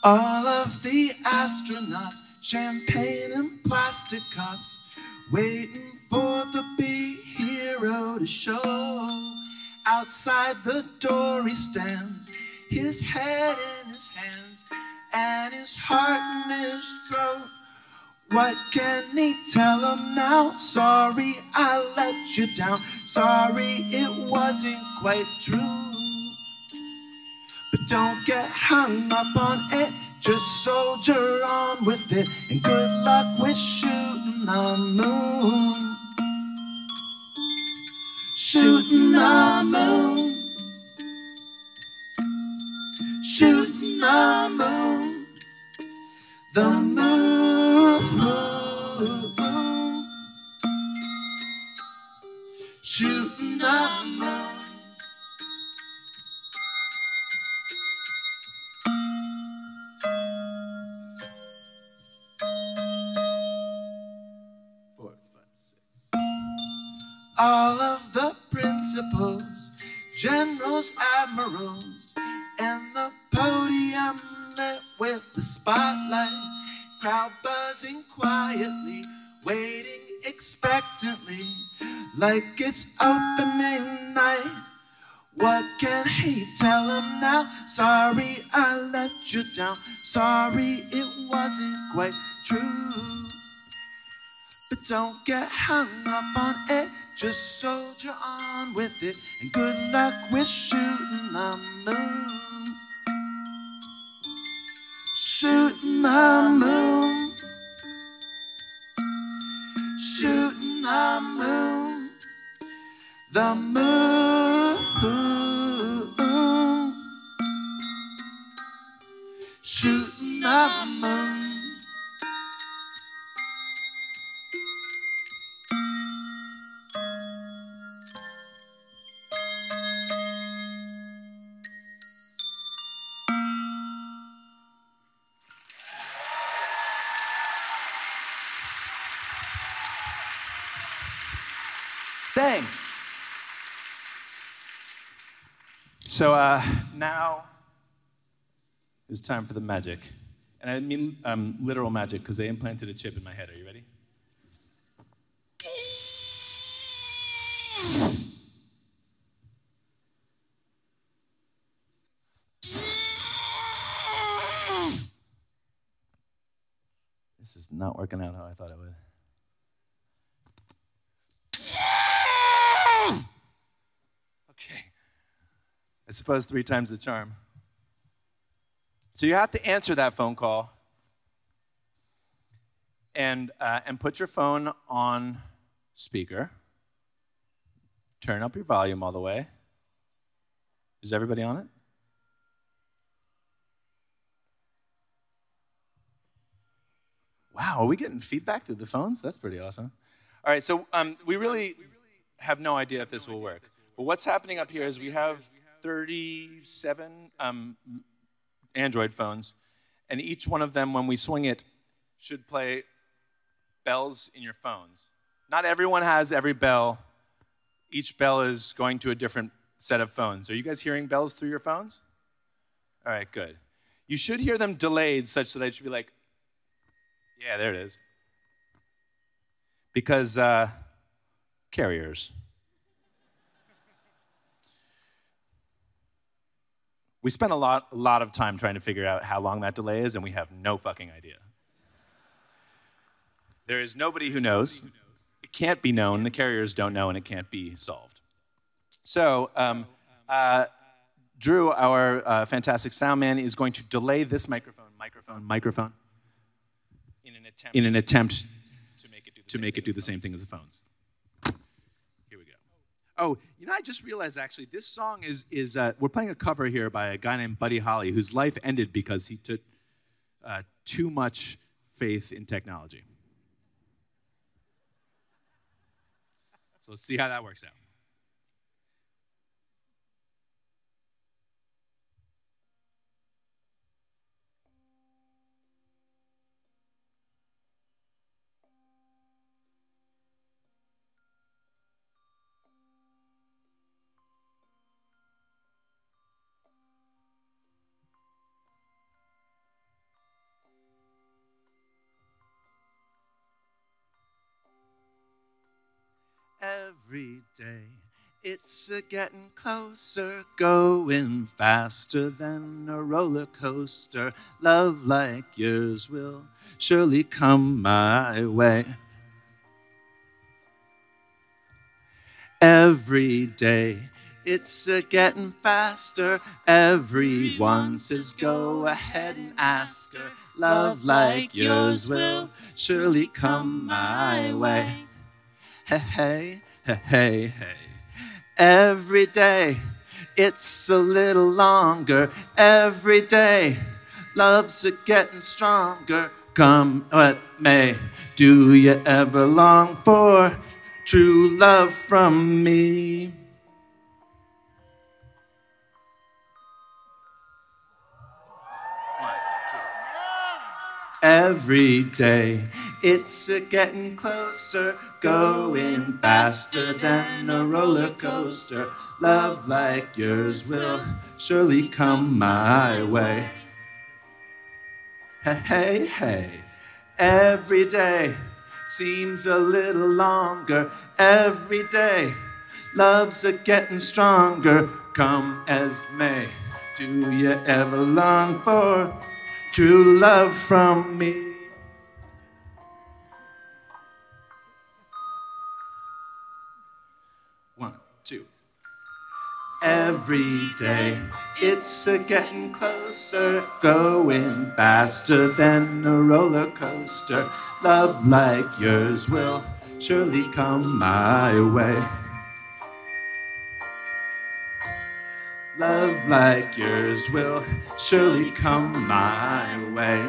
A: All of the astronauts, champagne and plastic cups, waiting for the big hero to show. Outside the door he stands, his head in his hands, and his heart in his throat. What can he tell him now? Sorry, I let you down. Sorry, it wasn't quite true. But don't get hung up on it, just soldier on with it, and good luck with shooting the moon. Shooting the moon. Shooting the moon. The moon. Shooting the moon. All of the principals, generals, admirals, and the podium lit with the spotlight, crowd buzzing quietly, waiting expectantly, like it's opening night. What can he tell him now? Sorry, I let you down. Sorry, it wasn't quite true. But don't get hung up on it, just soldier on with it, and good luck with shooting the moon. Shooting the moon. Shooting the moon. The moon. Shooting the moon.
L: Thanks. So now it's time for the magic. And I mean literal magic because they implanted a chip in my head. Are you ready? This is not working out how I thought it would. Okay. I suppose 3 times the charm. So you have to answer that phone call and put your phone on speaker. Turn up your volume all the way. Is everybody on it? Wow, are we getting feedback through the phones? That's pretty awesome. All right, so we really have no idea if this will work. But what's happening up here is we have 37 Android phones, and each one of them, when we swing it, should play bells in your phones. Not everyone has every bell. Each bell is going to a different set of phones. Are you guys hearing bells through your phones? All right, good. You should hear them delayed such that it should be like, yeah, there it is. Because carriers. We spent a lot of time trying to figure out how long that delay is, and we have no fucking idea. There is nobody who knows. It can't be known. The carriers don't know, and it can't be solved. So Drew, our fantastic sound man, is going to delay this microphone in an attempt to make it do the same thing as the phones. Here we go. Oh, you know, I just realized actually this song is we're playing a cover here by a guy named Buddy Holly, whose life ended because he took too much faith in technology. So let's see how that works out. Every day, it's getting closer, going faster than a roller coaster. Love like yours will surely come my way. Every day, it's getting faster. Everyone says go ahead and ask her. Love like yours will surely come my way. Hey, hey, hey, hey, hey. Every day, it's a little longer. Every day, love's getting stronger. Come what may, do you ever long for true love from me? Every day, it's getting closer, going faster than a roller coaster. Love like yours will surely come my way. Hey, hey, hey. Every day seems a little longer. Every day, love's getting stronger. Come as may, do you ever long for true love from me? One, two. Every day, it's getting closer, going faster than a roller coaster. Love like yours will surely come my way. Love like yours will surely come my way.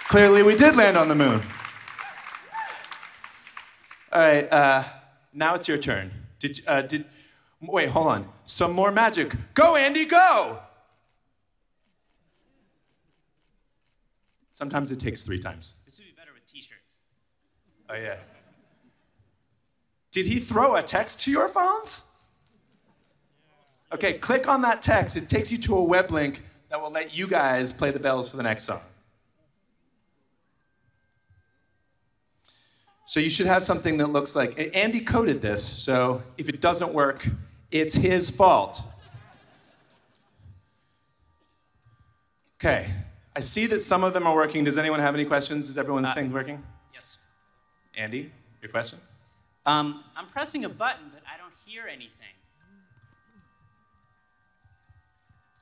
L: Clearly, we did land on the moon. All right, now it's your turn. Wait, hold on. Some more magic. Go, Andy, go! Sometimes it takes 3 times.
M: This would be better with t-shirts.
L: Oh, yeah. Did he throw a text to your phones? Okay, click on that text. It takes you to a web link that will let you guys play the bells for the next song. So you should have something that looks like, Andy coded this, so if it doesn't work, it's his fault. Okay, I see that some of them are working. Does anyone have any questions? Is everyone's thing working?
M: Yes.
L: Andy, your question?
M: I'm pressing a button, but I don't hear anything.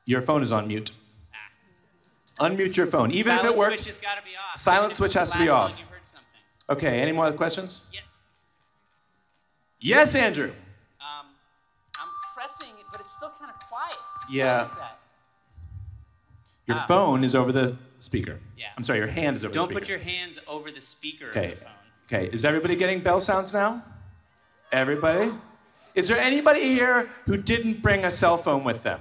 L: Your phone is on mute. Unmute your phone, even if it works.
M: Silent switch has got to be off.
L: Silent switch has to be off. Okay, any more questions? Yeah. Yes, Andrew.
M: still kind of quiet.
L: Yeah.
M: Why is that?
L: Your phone is over the speaker.
M: Yeah.
L: I'm sorry, your hand is over the
M: Don't
L: speaker.
M: put your hands over the speaker of
L: Okay.
M: the phone.
L: Okay, is everybody getting bell sounds now? Everybody? Is there anybody here who didn't bring a cell phone with them?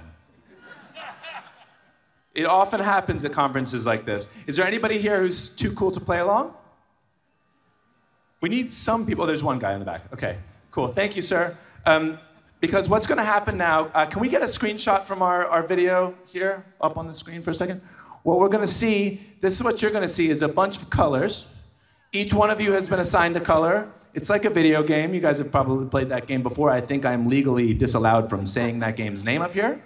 L: It often happens at conferences like this. Is there anybody here who's too cool to play along? We need some people. There's one guy in the back. Okay, cool. Thank you, sir. Because what's going to happen now, can we get a screenshot from our video here up on the screen for a second? What we're going to see, this is what you're going to see, is a bunch of colors. Each one of you has been assigned a color. It's like a video game. You guys have probably played that game before. I think I'm legally disallowed from saying that game's name up here.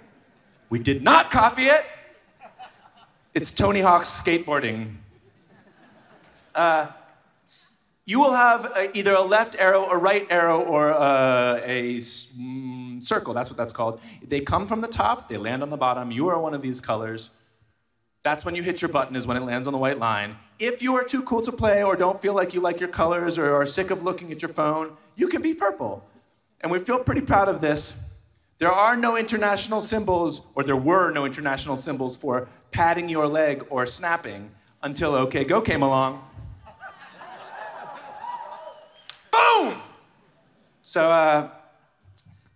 L: We did not copy it. It's Tony Hawk's skateboarding. You will have either a left arrow, a right arrow, or a circle. That's what that's called. They come from the top, they land on the bottom. You are one of these colors. That's when you hit your button, is when it lands on the white line. If you are too cool to play or don't feel like you like your colors or are sick of looking at your phone, you can be purple. And we feel pretty proud of this. There are no international symbols, or there were no international symbols for patting your leg or snapping until OK Go came along. Boom! So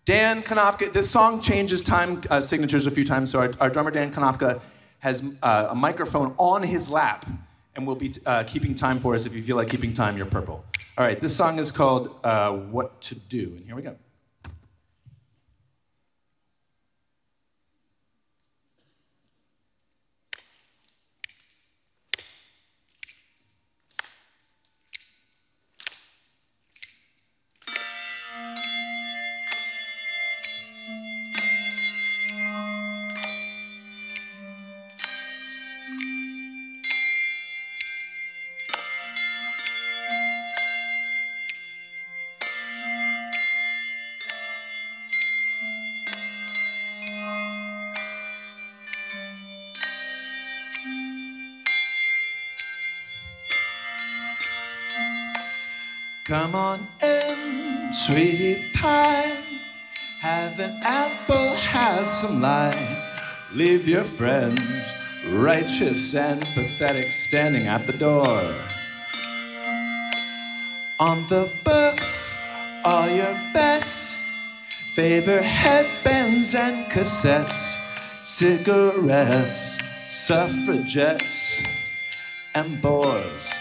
L: Dan Konopka, this song changes time signatures a few times, so our drummer Dan Konopka has a microphone on his lap and will be keeping time for us. If you feel like keeping time, you're purple. All right, this song is called What to Do, and here we go. Come on in, sweetie pie. Have an apple, have some lime. Leave your friends, righteous and pathetic, standing at the door. On the books, all your bets. Favor headbands and cassettes. Cigarettes, suffragettes, and bores.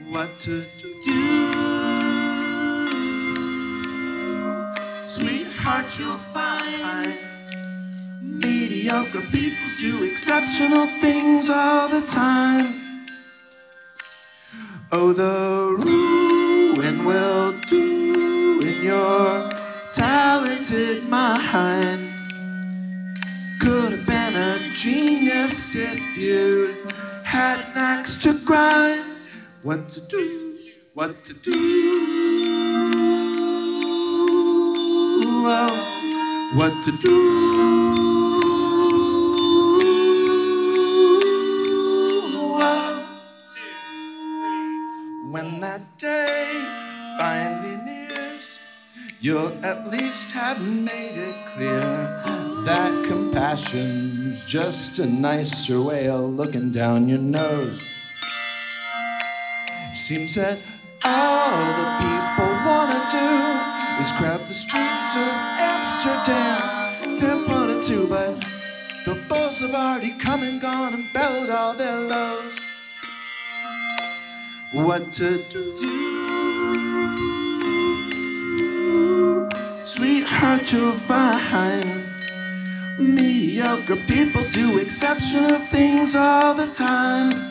L: What to do? Sweetheart, you'll find mediocre people do exceptional things all the time. Oh, the ruin will do in your talented mind. Could have been a genius if you'd had an axe to grind. What to do, what to do, well, what to do. Well, when that day finally nears, you'll at least have made it clear that compassion's just a nicer way of looking down your nose. Seems that all the people wanna do is crowd the streets of Amsterdam. Pimp wanted to, but the bulls have already come and gone and bellowed all their lows. What to do? Sweetheart, you'll find mediocre people do exceptional things all the time.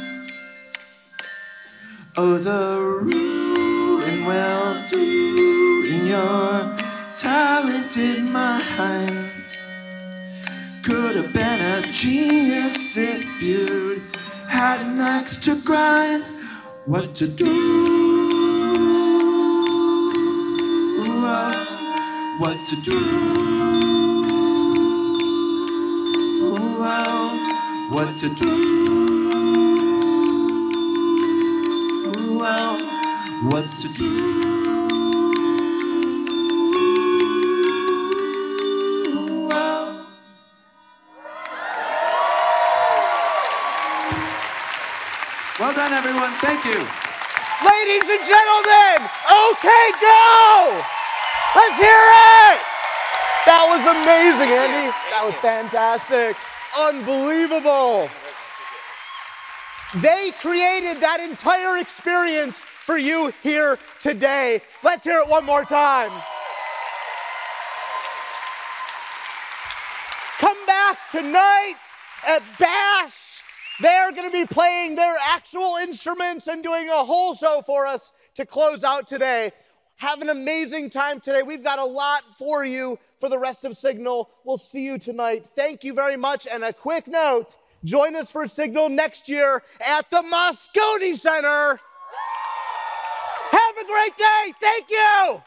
L: Oh, the ruin will do in your talented mind. Could have been a genius if you'd had an axe to grind. What to do? What to do? What to do? What to do?
O: Well done, everyone. Thank you.
N: Ladies and gentlemen, OK Go! Let's hear it! That was amazing, Andy. That was fantastic. Unbelievable. They created that entire experience for you here today. Let's hear it one more time. Come back tonight at Bash. They're going to be playing their actual instruments and doing a whole show for us to close out today. Have an amazing time today. We've got a lot for you for the rest of Signal. We'll see you tonight. Thank you very much. And a quick note, join us for Signal next year at the Moscone Center. Have a great day. Thank you.